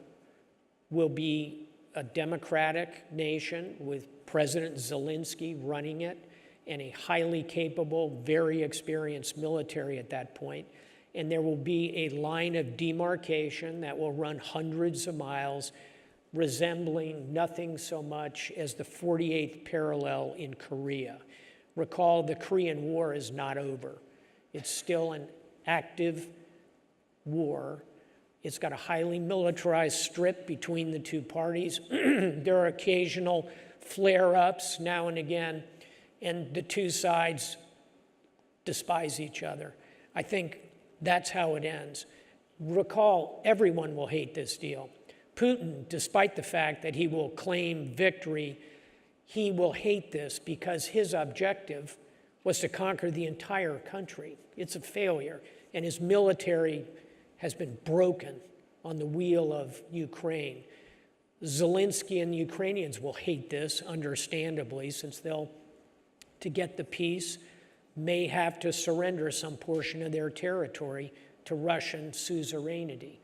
[SPEAKER 17] will be a democratic nation with President Zelensky running it and a highly capable, very experienced military at that point. And there will be a line of demarcation that will run hundreds of miles, resembling nothing so much as the 48th parallel in Korea. Recall, the Korean War is not over. It's still an active war. It's got a highly militarized strip between the two parties. There are occasional flare-ups now and again, and the two sides despise each other. I think that's how it ends. Recall, everyone will hate this deal. Putin, despite the fact that he will claim victory, he will hate this because his objective was to conquer the entire country. It's a failure, and his military has been broken on the wheel of Ukraine. Zelensky and the Ukrainians will hate this, understandably, since they'll, to get the peace, may have to surrender some portion of their territory to Russian suzerainty.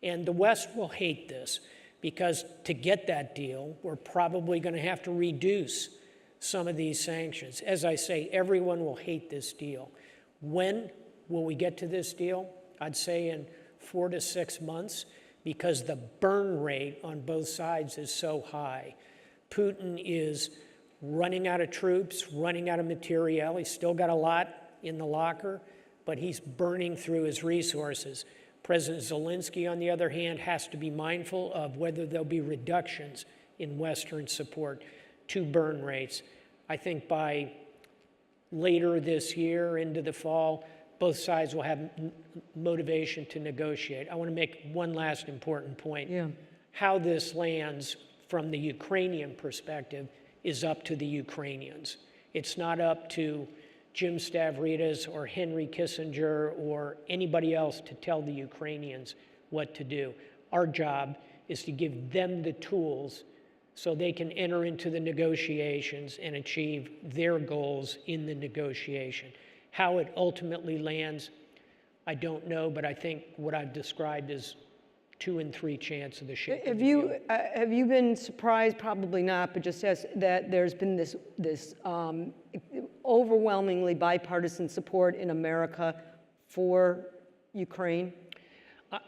[SPEAKER 17] And the West will hate this because to get that deal, we're probably going to have to reduce some of these sanctions. As I say, everyone will hate this deal. When will we get to this deal? I'd say in 4 to 6 months, because the burn rate on both sides is so high. Putin is running out of troops, running out of materiel. He's still got a lot in the locker, but he's burning through his resources. President Zelensky, on the other hand, has to be mindful of whether there'll be reductions in Western support to burn rates. I think by later this year into the fall, both sides will have motivation to negotiate. I want to make one last important point.
[SPEAKER 18] Yeah.
[SPEAKER 17] How this lands from the Ukrainian perspective is up to the Ukrainians. It's not up to Jim Stavridis or Henry Kissinger or anybody else to tell the Ukrainians what to do. Our job is to give them the tools so they can enter into the negotiations and achieve their goals in the negotiation. How it ultimately lands, I don't know, but I think what I've described is 2 in 3 chance of the shape.
[SPEAKER 18] Have you been surprised? Probably not, but just as that there's been this overwhelmingly bipartisan support in America for Ukraine?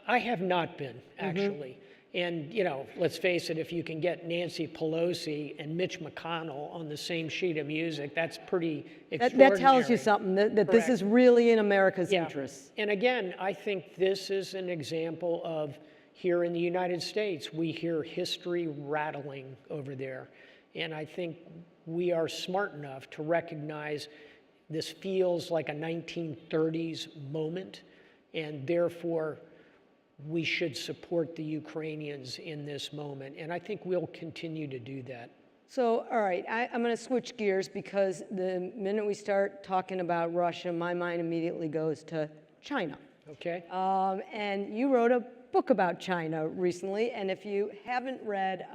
[SPEAKER 17] I have not been, actually. And, you know, let's face it, if you can get Nancy Pelosi and Mitch McConnell on the same sheet of music, that's pretty extraordinary.
[SPEAKER 18] That tells you something, that this is really in America's interest.
[SPEAKER 17] And again, I think this is an example of, here in the United States, we hear history rattling over there. And I think we are smart enough to recognize this feels like a 1930s moment, and therefore we should support the Ukrainians in this moment. And I think we'll continue to do that.
[SPEAKER 18] So, all right, I'm going to switch gears because the minute we start talking about Russia, my mind immediately goes to China.
[SPEAKER 17] Okay.
[SPEAKER 18] And you wrote a book about China recently, and if you haven't read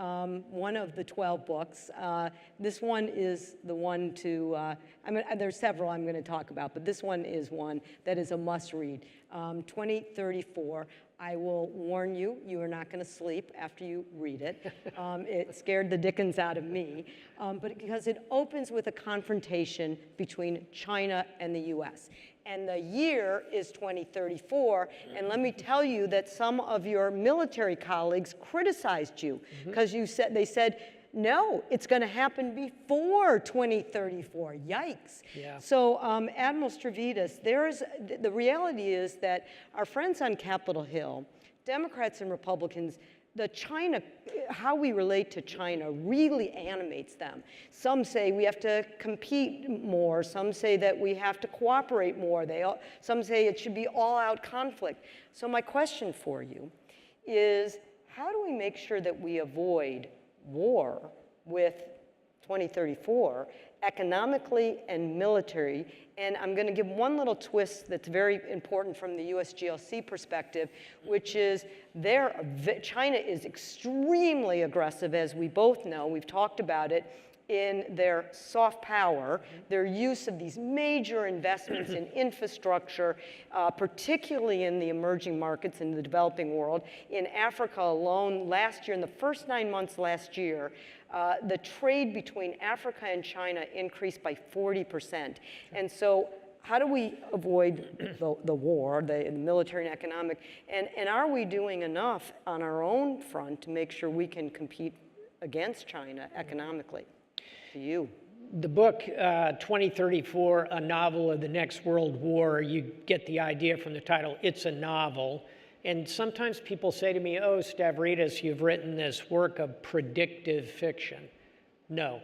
[SPEAKER 18] one of the 12 books, this one is the one to, I mean, there's several I'm going to talk about, but this one is one that is a must-read. 2034. I will warn you, you are not going to sleep after you read it. It scared the dickens out of me, but because it opens with a confrontation between China and the US. And the year is 2034, and let me tell you that some of your military colleagues criticized you because they said, no, it's going to happen before 2034. Yikes.
[SPEAKER 17] Yeah.
[SPEAKER 18] So Admiral Stavridis, the reality is that our friends on Capitol Hill, Democrats and Republicans, how we relate to China really animates them. Some say we have to compete more. Some say that we have to cooperate more. Some say it should be all-out conflict. So my question for you is, how do we make sure that we avoid war with 2034, economically and military. And I'm going to give one little twist that's very important from the USGLC perspective, which is China is extremely aggressive, as we both know. We've talked about it, in their soft power, their use of these major investments in infrastructure, particularly in the emerging markets in the developing world. In Africa alone, last year, in the first 9 months last year, the trade between Africa and China increased by 40%. And so how do we avoid the war, the military and economic, and are we doing enough on our own front to make sure we can compete against China economically? To you.
[SPEAKER 17] The book, 2034, A Novel of the Next World War, you get the idea from the title, it's a novel. And sometimes people say to me, oh, Stavridis, you've written this work of predictive fiction. No,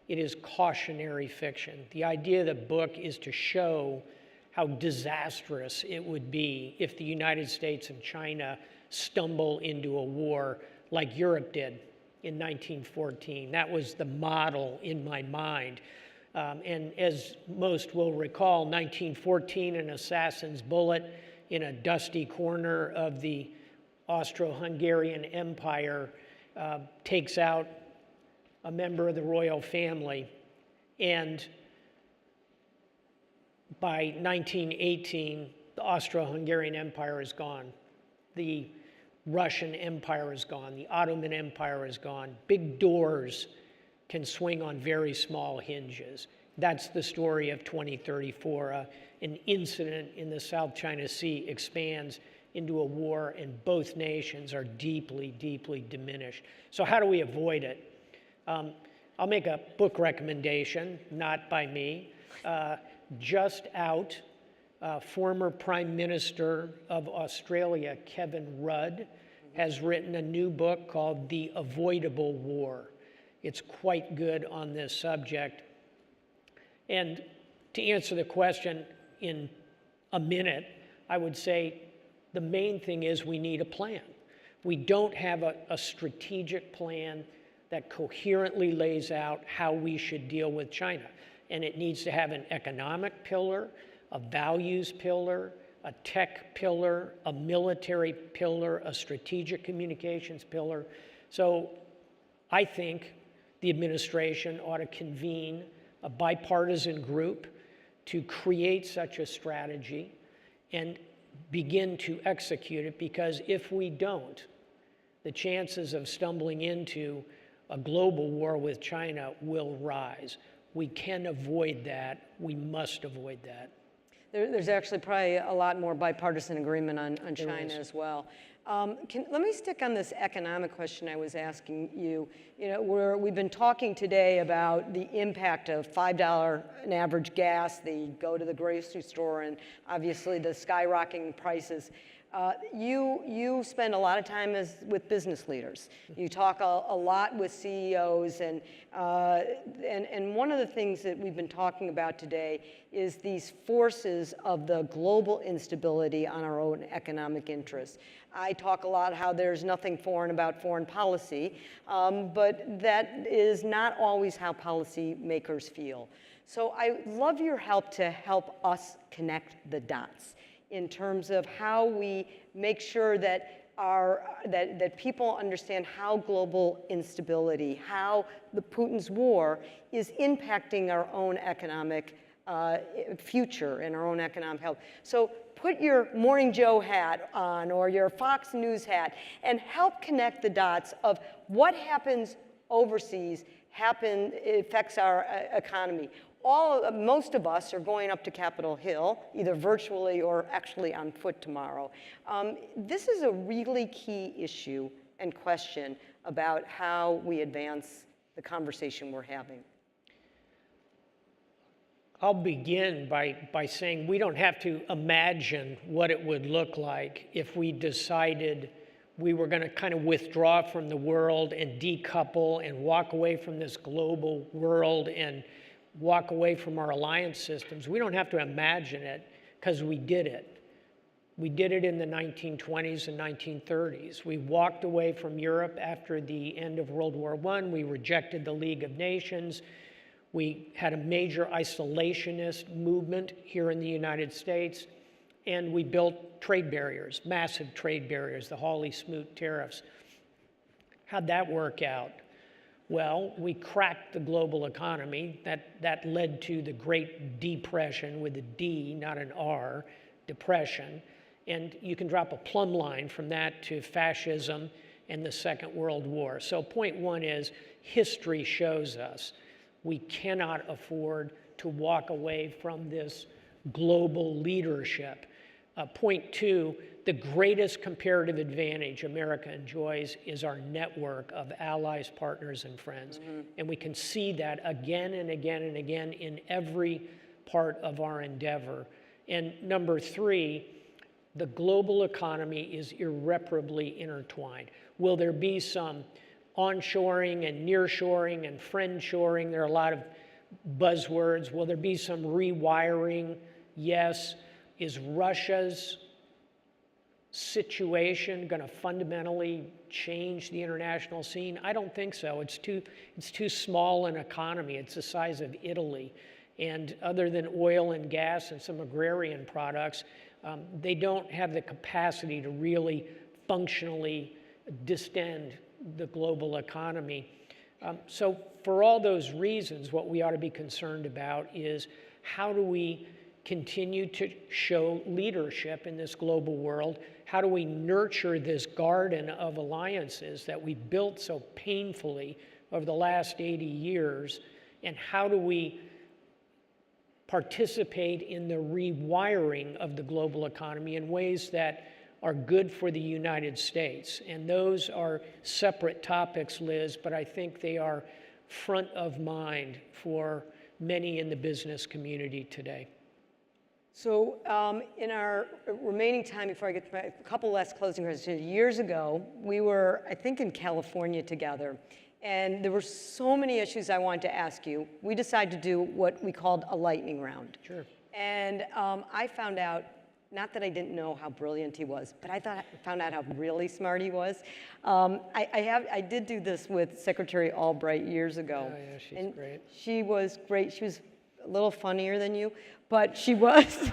[SPEAKER 17] it is cautionary fiction. The idea of the book is to show how disastrous it would be if the United States and China stumble into a war like Europe did in 1914. That was the model in my mind. And as most will recall, 1914, an assassin's bullet in a dusty corner of the Austro-Hungarian Empire takes out a member of the royal family. And by 1918, the Austro-Hungarian Empire is gone. The Russian Empire is gone. The Ottoman Empire is gone. Big doors can swing on very small hinges. That's the story of 2034. An incident in the South China Sea expands into a war, and both nations are deeply, deeply diminished. So how do we avoid it? I'll make a book recommendation, not by me. Just out, former Prime Minister of Australia, Kevin Rudd, has written a new book called The Avoidable War. It's quite good on this subject. And to answer the question in a minute, I would say the main thing is we need a plan. We don't have a strategic plan that coherently lays out how we should deal with China. And it needs to have an economic pillar, a values pillar, a tech pillar, a military pillar, a strategic communications pillar. So I think the administration ought to convene a bipartisan group to create such a strategy and begin to execute it, because if we don't, the chances of stumbling into a global war with China will rise. We can avoid that. We must avoid that.
[SPEAKER 18] There's actually probably a lot more bipartisan agreement on China as well. Let me stick on this economic question I was asking you. You know, we've been talking today about the impact of $5 an average gas, the go to the grocery store, and obviously the skyrocketing prices. You spend a lot of time with business leaders. You talk a lot with CEOs, and one of the things that we've been talking about today is these forces of the global instability on our own economic interests. I talk a lot how there's nothing foreign about foreign policy, but that is not always how policymakers feel. So I love your help to help us connect the dots in terms of how we make sure that that people understand how global instability, how the Putin's war is impacting our own economic future and our own economic health. So put your Morning Joe hat on or your Fox News hat and help connect the dots of what happens overseas affects our economy. Most of us are going up to Capitol Hill, either virtually or actually on foot tomorrow. This is a really key issue and question about how we advance the conversation we're having.
[SPEAKER 17] I'll begin by saying we don't have to imagine what it would look like if we decided we were going to kind of withdraw from the world and decouple and walk away from this global world and walk away from our alliance systems. We don't have to imagine it, because we did it. We did it in the 1920s and 1930s. We walked away from Europe after the end of World War I. We rejected the League of Nations. We had a major isolationist movement here in the United States, and we built trade barriers, massive trade barriers, the Hawley-Smoot tariffs. How'd that work out? Well, we cracked the global economy. That led to the Great Depression with a D, not an R, depression. And you can drop a plumb line from that to fascism and the Second World War. So point one is history shows us we cannot afford to walk away from this global leadership. Point two, the greatest comparative advantage America enjoys is our network of allies, partners, and friends. And we can see that again and again and again in every part of our endeavor. And number three, the global economy is irreparably intertwined. Will there be some onshoring and nearshoring and friendshoring? There are a lot of buzzwords. Will there be some rewiring? Yes. Is Russia's situation going to fundamentally change the international scene? I don't think so. It's too small an economy. It's the size of Italy. And other than oil and gas and some agrarian products, they don't have the capacity to really functionally distend the global economy. So for all those reasons, what we ought to be concerned about is how do we continue to show leadership in this global world? How do we nurture this garden of alliances that we built so painfully over the last 80 years? And how do we participate in the rewiring of the global economy in ways that are good for the United States? And those are separate topics, Liz, but I think they are front of mind for many in the business community today.
[SPEAKER 18] So in our remaining time, before I get to a couple last closing questions, years ago, we were, I think, in California together. And there were so many issues I wanted to ask you. We decided to do what we called a lightning round.
[SPEAKER 17] Sure.
[SPEAKER 18] And I found out, not that I didn't know how brilliant he was, but I found out how really smart he was. I did do this with Secretary Albright years ago.
[SPEAKER 17] Oh, yeah, she's great.
[SPEAKER 18] She was great. She was a little funnier than you, but she was.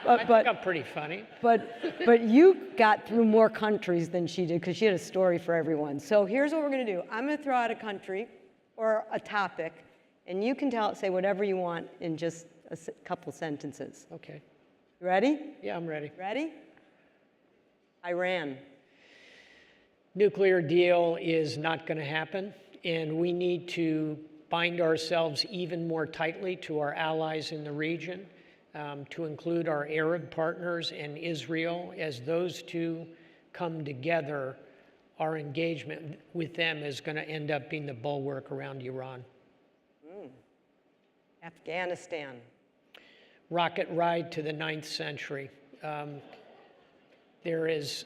[SPEAKER 17] I think I'm pretty funny.
[SPEAKER 18] But you got through more countries than she did because she had a story for everyone. So here's what we're going to do. I'm going to throw out a country or a topic, and you can say whatever you want in just a couple sentences.
[SPEAKER 17] Okay.
[SPEAKER 18] You ready?
[SPEAKER 17] Yeah, I'm ready.
[SPEAKER 18] Ready? Iran.
[SPEAKER 17] Nuclear deal is not going to happen, and we need to bind ourselves even more tightly to our allies in the region, to include our Arab partners and Israel. As those two come together, our engagement with them is going to end up being the bulwark around Iran.
[SPEAKER 18] Afghanistan.
[SPEAKER 17] Rocket ride to the 9th century. There is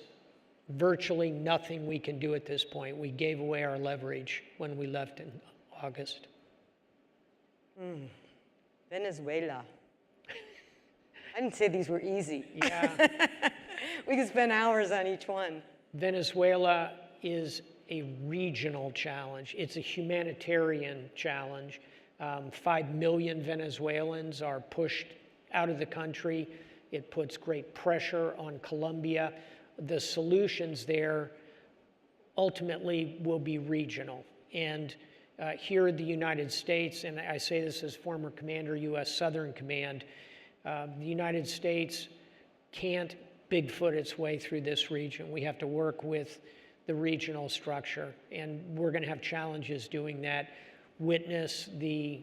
[SPEAKER 17] virtually nothing we can do at this point. We gave away our leverage when we left in August.
[SPEAKER 18] Venezuela. I didn't say these were easy.
[SPEAKER 17] Yeah.
[SPEAKER 18] We could spend hours on each one.
[SPEAKER 17] Venezuela is a regional challenge. It's a humanitarian challenge. 5 million Venezuelans are pushed out of the country. It puts great pressure on Colombia. The solutions there ultimately will be regional. And here in the United States, and I say this as former commander, U.S. Southern Command, the United States can't Bigfoot its way through this region. We have to work with the regional structure, and we're going to have challenges doing that. Witness the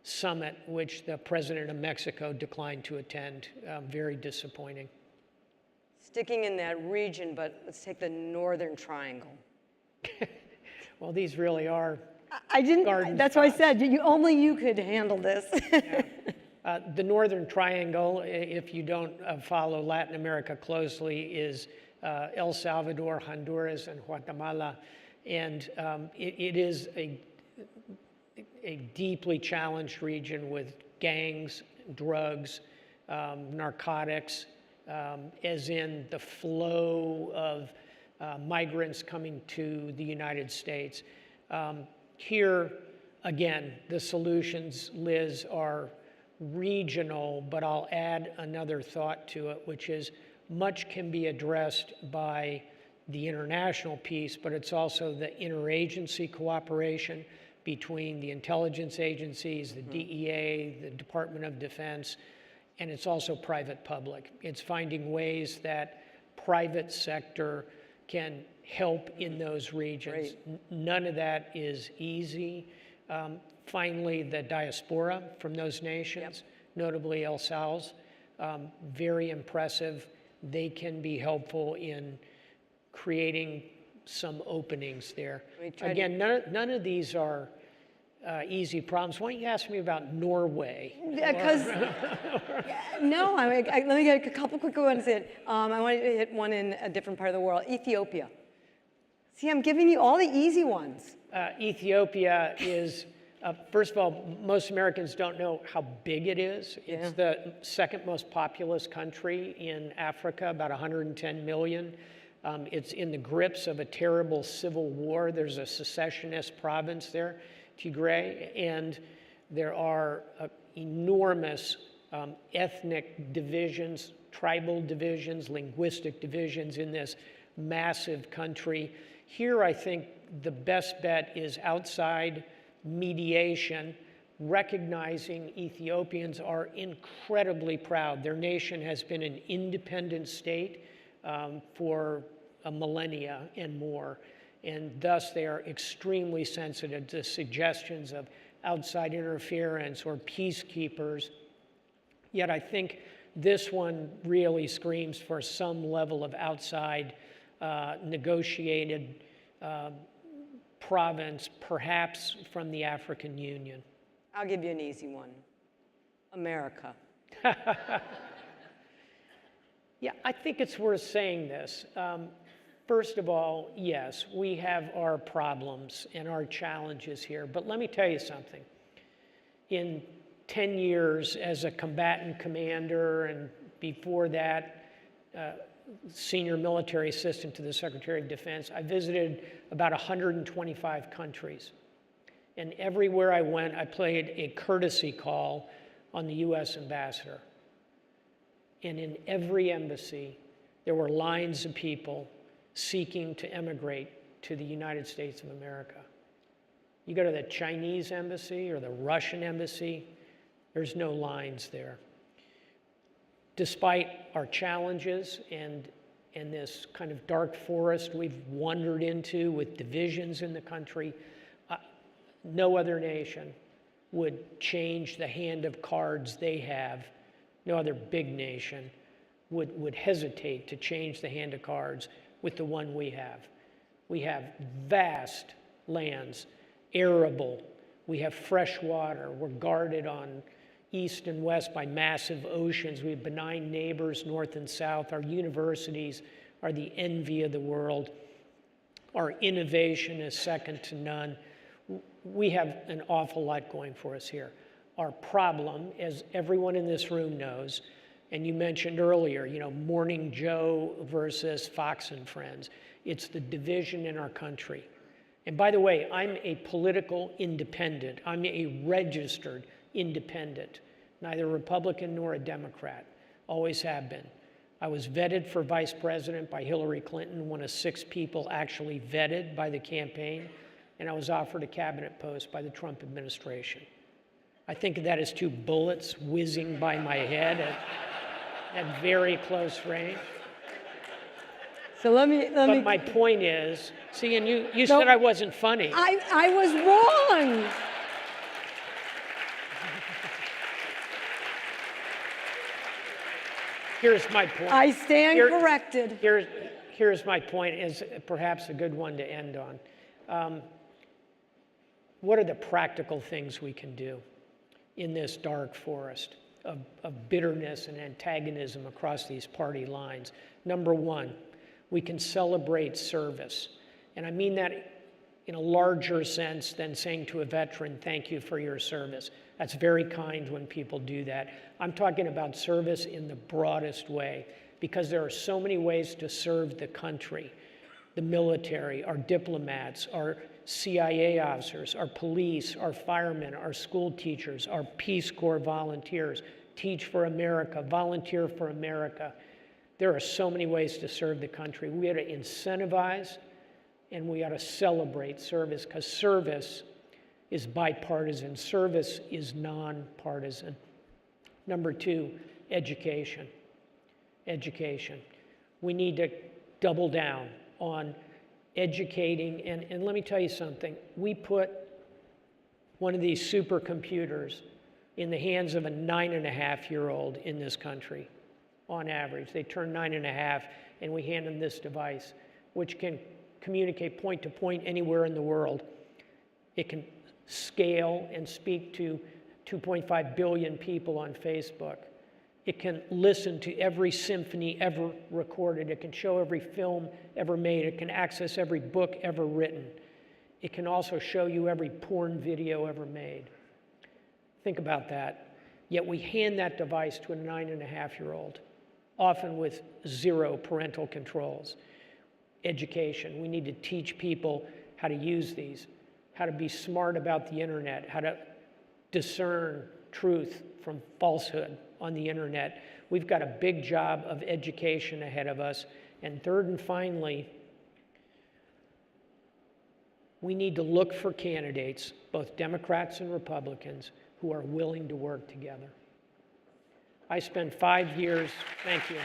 [SPEAKER 17] summit, which the president of Mexico declined to attend. Very disappointing.
[SPEAKER 18] Sticking in that region, but let's take the Northern Triangle.
[SPEAKER 17] Well, these really are.
[SPEAKER 18] I didn't. That's why I said only you could handle this.
[SPEAKER 17] Yeah. The Northern Triangle, if you don't follow Latin America closely, is El Salvador, Honduras, and Guatemala, and it is a deeply challenged region with gangs, drugs, narcotics, as in the flow of migrants coming to the United States. Here, again, the solutions, Liz, are regional, but I'll add another thought to it, which is much can be addressed by the international piece, but it's also the interagency cooperation between the intelligence agencies, the DEA, the Department of Defense, and it's also private-public. It's finding ways that private sector can help in those regions. None of that is easy. Finally, the diaspora from those nations, notably El Sal's, very impressive. They can be helpful in creating some openings there. Again, none of these are easy problems. Why don't you ask me about Norway?
[SPEAKER 18] Because, no, let me get a couple quick ones in. I want to hit one in a different part of the world, Ethiopia. See, I'm giving you all the easy ones.
[SPEAKER 17] Ethiopia is, first of all, most Americans don't know how big it is. It's the second most populous country in Africa, about 110 million. It's in the grips of a terrible civil war. There's a secessionist province there, Tigray, and there are enormous ethnic divisions, tribal divisions, linguistic divisions in this massive country. Here, I think the best bet is outside mediation, recognizing Ethiopians are incredibly proud. Their nation has been an independent state for a millennia and more, and thus they are extremely sensitive to suggestions of outside interference or peacekeepers. Yet I think this one really screams for some level of outside negotiated province, perhaps from the African Union.
[SPEAKER 18] I'll give you an easy one. America.
[SPEAKER 17] Yeah, I think it's worth saying this. First of all, yes, we have our problems and our challenges here, but let me tell you something. In 10 years as a combatant commander, and before that, senior military assistant to the Secretary of Defense, I visited about 125 countries. And everywhere I went, I played a courtesy call on the US ambassador. And in every embassy, there were lines of people seeking to emigrate to the United States of America. You go to the Chinese embassy or the Russian embassy, there's no lines there. Despite our challenges and this kind of dark forest we've wandered into with divisions in the country, no other nation would change the hand of cards they have. No other big nation would hesitate to change the hand of cards with the one we have. We have vast lands, arable, we have fresh water, we're guarded on east and west by massive oceans, we have benign neighbors north and south, our universities are the envy of the world, our innovation is second to none. We have an awful lot going for us here. Our problem, as everyone in this room knows, and you mentioned earlier, Morning Joe versus Fox and Friends, it's the division in our country. And by the way, I'm a political independent. I'm a registered independent, neither Republican nor a Democrat, always have been. I was vetted for vice president by Hillary Clinton, one of 6 people actually vetted by the campaign, and I was offered a cabinet post by the Trump administration. I think of that as 2 bullets whizzing by my head at very close range.
[SPEAKER 18] So let me.
[SPEAKER 17] But my point is, see, and you said I wasn't funny.
[SPEAKER 18] I was wrong.
[SPEAKER 17] Here's my point.
[SPEAKER 18] I stand corrected.
[SPEAKER 17] Here's my point, is perhaps a good one to end on. What are the practical things we can do in this dark forest of bitterness and antagonism across these party lines? Number one, we can celebrate service. And I mean that in a larger sense than saying to a veteran, thank you for your service. That's very kind when people do that. I'm talking about service in the broadest way. because there are so many ways to serve the country. The military, our diplomats, our CIA officers, our police, our firemen, our school teachers, our Peace Corps volunteers, Teach for America, Volunteer for America. There are so many ways to serve the country. We ought to incentivize and we ought to celebrate service, because service is bipartisan. Service is nonpartisan. Number two, education. Education. We need to double down on educating, and let me tell you something. We put one of these supercomputers in the hands of a 9.5-year-old in this country, on average. They turn 9.5, and we hand them this device, which can communicate point to point anywhere in the world. It can scale and speak to 2.5 billion people on Facebook. It can listen to every symphony ever recorded. It can show every film ever made. It can access every book ever written. It can also show you every porn video ever made. Think about that. Yet we hand that device to a 9.5-year-old, often with zero parental controls. Education. We need to teach people how to use these, how to be smart about the internet, how to discern truth from falsehood on the internet. We've got a big job of education ahead of us. And third and finally, we need to look for candidates, both Democrats and Republicans, who are willing to work together. I spent 5 years, thank you.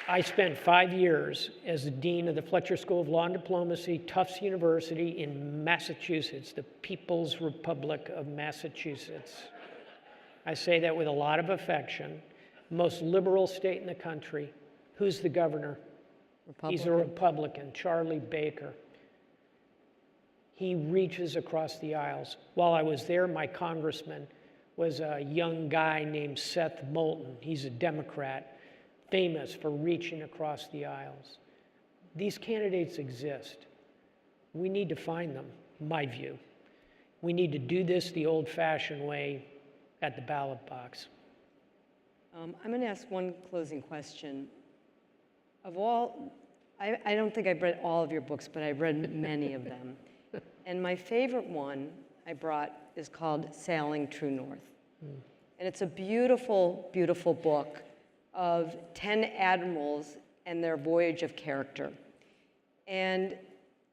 [SPEAKER 17] I spent 5 years as the dean of the Fletcher School of Law and Diplomacy, Tufts University in Massachusetts, the People's Republic of Massachusetts. I say that with a lot of affection. Most liberal state in the country. Who's the governor?
[SPEAKER 18] Republican.
[SPEAKER 17] He's a Republican, Charlie Baker. He reaches across the aisles. While I was there, my congressman was a young guy named Seth Moulton. He's a Democrat, famous for reaching across the aisles. These candidates exist. We need to find them, in my view. We need to do this the old-fashioned way at the ballot box.
[SPEAKER 18] I'm going to ask one closing question. Of all, I don't think I've read all of your books, but I've read many of them. And my favorite one I brought is called Sailing True North. And it's a beautiful, beautiful book of 10 admirals and their voyage of character. And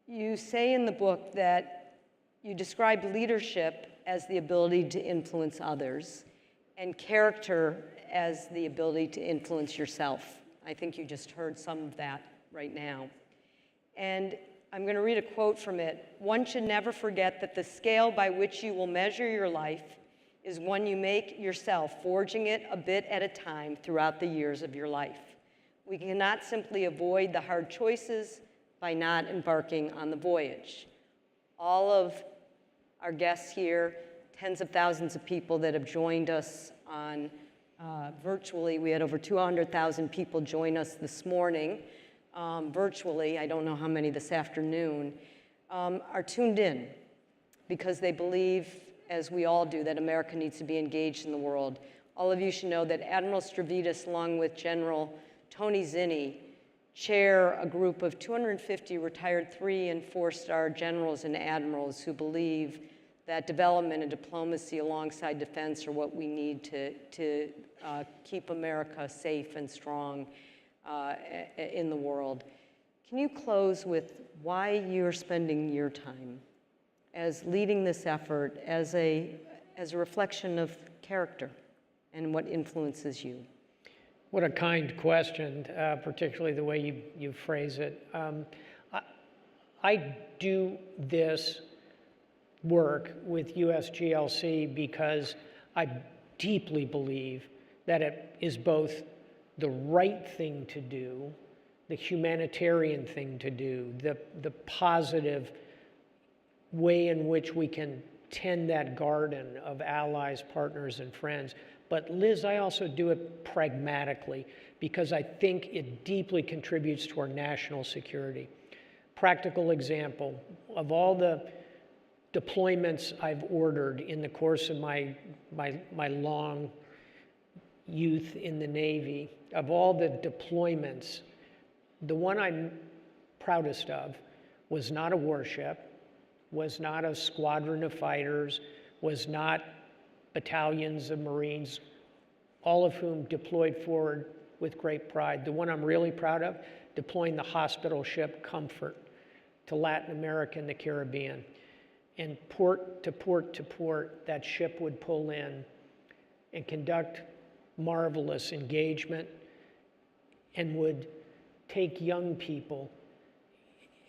[SPEAKER 18] you say in the book that you describe leadership as the ability to influence others and character as the ability to influence yourself. I think you just heard some of that right now. And I'm going to read a quote from it. "One should never forget that the scale by which you will measure your life is one you make yourself, forging it a bit at a time throughout the years of your life. We cannot simply avoid the hard choices by not embarking on the voyage." All of our guests here, tens of thousands of people that have joined us on virtually. We had over 200,000 people join us this morning virtually. I don't know how many this afternoon, are tuned in because they believe, as we all do, that America needs to be engaged in the world. All of you should know that Admiral Stavridis, along with General Tony Zinni, chair a group of 250 retired 3- and 4-star generals and admirals who believe that development and diplomacy alongside defense are what we need to keep America safe and strong in the world. Can you close with why you're spending your time as leading this effort as a reflection of character and what influences you?
[SPEAKER 17] What a kind question, particularly the way you phrase it. I do this work with USGLC because I deeply believe that it is both the right thing to do, the humanitarian thing to do, the positive way in which we can tend that garden of allies, partners, and friends. But Liz, I also do it pragmatically because I think it deeply contributes to our national security. Practical example, of all the deployments I've ordered in the course of my long youth in the Navy, of all the deployments, the one I'm proudest of was not a warship, was not a squadron of fighters, was not battalions of Marines, all of whom deployed forward with great pride. The one I'm really proud of, deploying the hospital ship Comfort to Latin America and the Caribbean. And port to port to port, that ship would pull in and conduct marvelous engagement and would take young people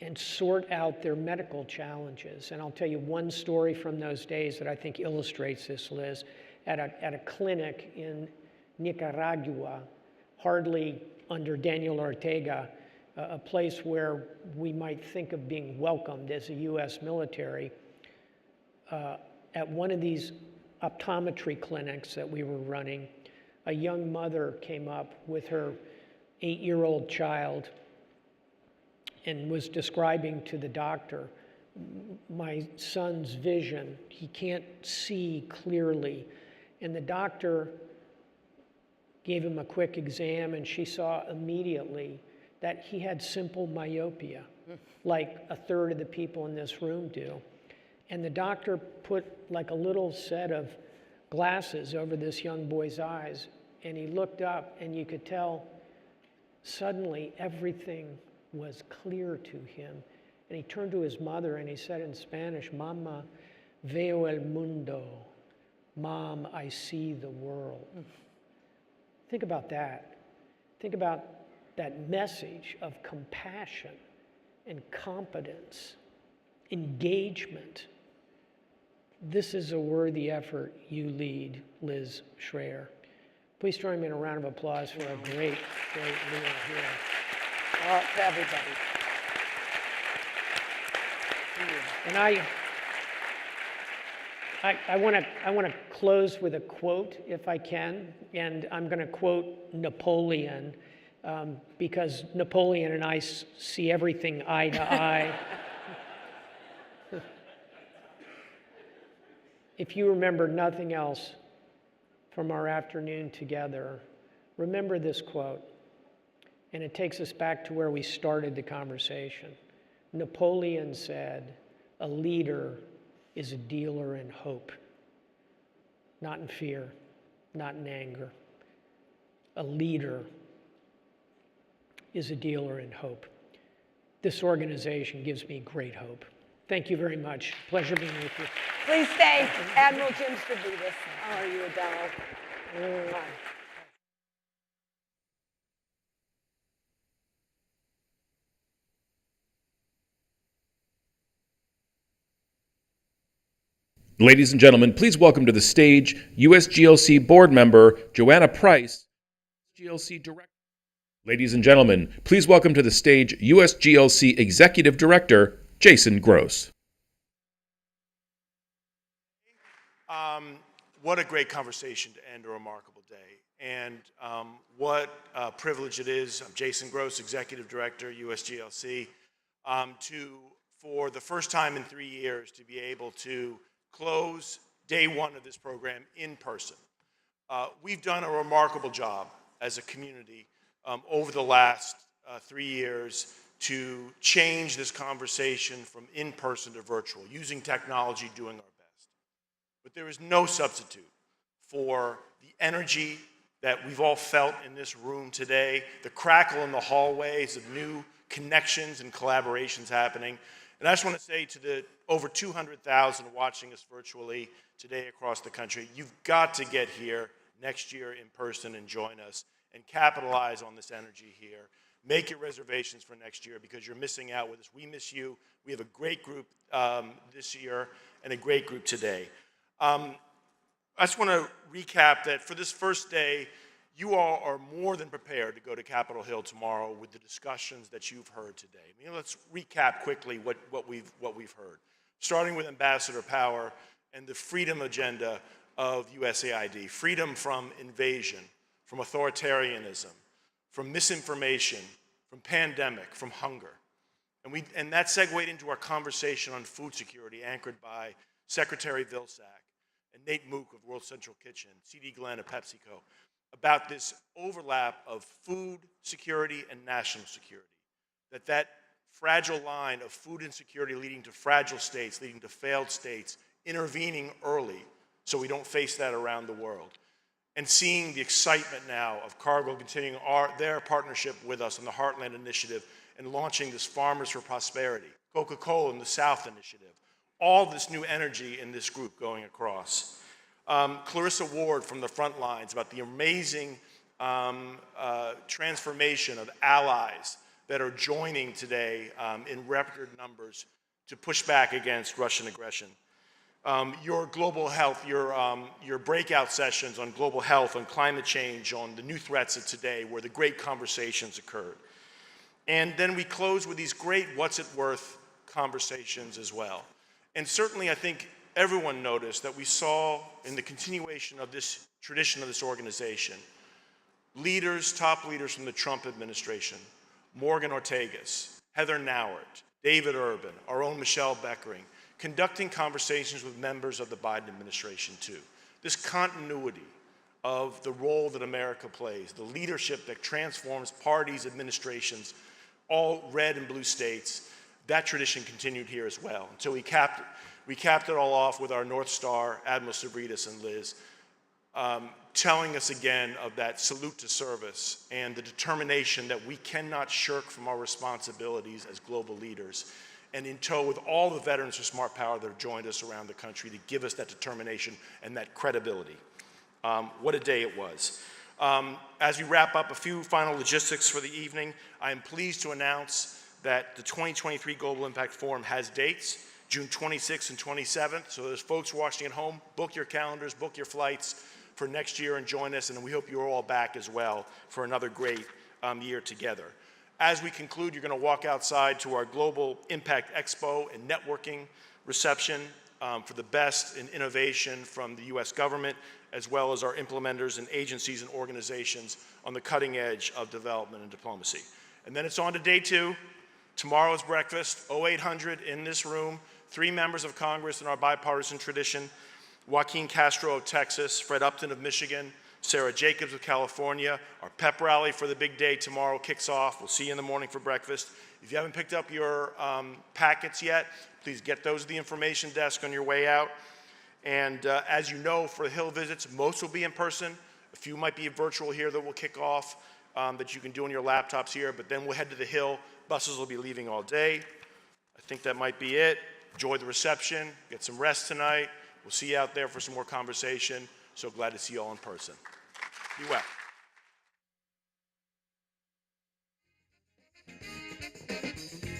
[SPEAKER 17] and sort out their medical challenges. And I'll tell you one story from those days that I think illustrates this, Liz. At a clinic in Nicaragua, hardly under Daniel Ortega, a place where we might think of being welcomed as a US military, at one of these optometry clinics that we were running, a young mother came up with her 8-year-old child and was describing to the doctor, my son's vision, he can't see clearly. And the doctor gave him a quick exam, and she saw immediately that he had simple myopia, like a third of the people in this room do. And the doctor put like a little set of glasses over this young boy's eyes, and he looked up, and you could tell suddenly everything was clear to him. And he turned to his mother and he said in Spanish, Mama, veo el mundo. Mom, I see the world. Think about that. Think about that message of compassion and competence, engagement. This is a worthy effort you lead, Liz Schreier. Please join me in a round of applause for a great, great leader here.
[SPEAKER 18] To everybody.
[SPEAKER 17] And I want to close with a quote, if I can, and I'm going to quote Napoleon, because Napoleon and I see everything eye to eye. If you remember nothing else from our afternoon together, remember this quote, and it takes us back to where we started the conversation. Napoleon said, a leader is a dealer in hope, not in fear, not in anger. A leader is a dealer in hope. This organization gives me great hope. Thank you very much. Pleasure being with you.
[SPEAKER 18] Please stay. Admiral Jim Stavridis. Oh, are you a doll?
[SPEAKER 3] Ladies and gentlemen, please welcome to the stage USGLC board member Joanna Price, GLC director. Ladies and gentlemen, please welcome to the stage USGLC executive director Jason Gross.
[SPEAKER 19] What a great conversation to end a remarkable day. And what a privilege it is. I'm Jason Gross, Executive Director, USGLC, for the first time in 3 years to be able to close day one of this program in person. We've done a remarkable job as a community over the last 3 years to change this conversation from in-person to virtual, using technology, doing our best. But there is no substitute for the energy that we've all felt in this room today, the crackle in the hallways of new connections and collaborations happening. And I just want to say to the over 200,000 watching us virtually today across the country, you've got to get here next year in person and join us and capitalize on this energy here. Make your reservations for next year because you're missing out with us. We miss you. We have a great group this year and a great group today. I just want to recap that for this first day, you all are more than prepared to go to Capitol Hill tomorrow with the discussions that you've heard today. Let's recap quickly what we've heard, starting with Ambassador Power and the freedom agenda of USAID, freedom from invasion, from authoritarianism, from misinformation, from pandemic, from hunger. And that segued into our conversation on food security, anchored by Secretary Vilsack and Nate Mook of World Central Kitchen, C.D. Glenn of PepsiCo, about this overlap of food security and national security. That fragile line of food insecurity leading to fragile states, leading to failed states, intervening early so we don't face that around the world. And seeing the excitement now of Cargill continuing their partnership with us on the Heartland Initiative and launching this Farmers for Prosperity, Coca-Cola and the South Initiative, all this new energy in this group going across. Clarissa Ward from the front lines about the amazing transformation of allies that are joining today in record numbers to push back against Russian aggression. Your global health, your breakout sessions on global health, on climate change, on the new threats of today, where the great conversations occurred. And then we close with these great what's it worth conversations as well. And certainly I think everyone noticed that we saw in the continuation of this tradition of this organization, top leaders from the Trump administration, Morgan Ortagus, Heather Nauert, David Urban, our own Michelle Beckering, conducting conversations with members of the Biden administration too. This continuity of the role that America plays, the leadership that transforms parties, administrations, all red and blue states, that tradition continued here as well. Until we capped it all off with our North Star, Admiral Stavridis and Liz, telling us again of that salute to service and the determination that we cannot shirk from our responsibilities as global leaders, and in tow with all the veterans for Smart Power that have joined us around the country to give us that determination and that credibility. What a day it was. As we wrap up, a few final logistics for the evening. I am pleased to announce that the 2023 Global Impact Forum has dates, June 26th and 27th. So those folks watching at home, book your calendars, book your flights for next year and join us. And we hope you're all back as well for another great year together. As we conclude, you're going to walk outside to our Global Impact Expo and networking reception for the best in innovation from the U.S. government, as well as our implementers and agencies and organizations on the cutting edge of development and diplomacy. And then it's on to day two. Tomorrow's breakfast, 0800 in this room, 3 members of Congress in our bipartisan tradition, Joaquin Castro of Texas, Fred Upton of Michigan, Sarah Jacobs of California. Our pep rally for the big day tomorrow kicks off. We'll see you in the morning for breakfast. If you haven't picked up your packets yet, please get those at the information desk on your way out. And as you know, for the Hill visits, most will be in person. A few might be virtual here that will kick off that you can do on your laptops here, but then we'll head to the Hill. Buses will be leaving all day. I think that might be it. Enjoy the reception. Get some rest tonight. We'll see you out there for some more conversation. So glad to see you all in person. Be well.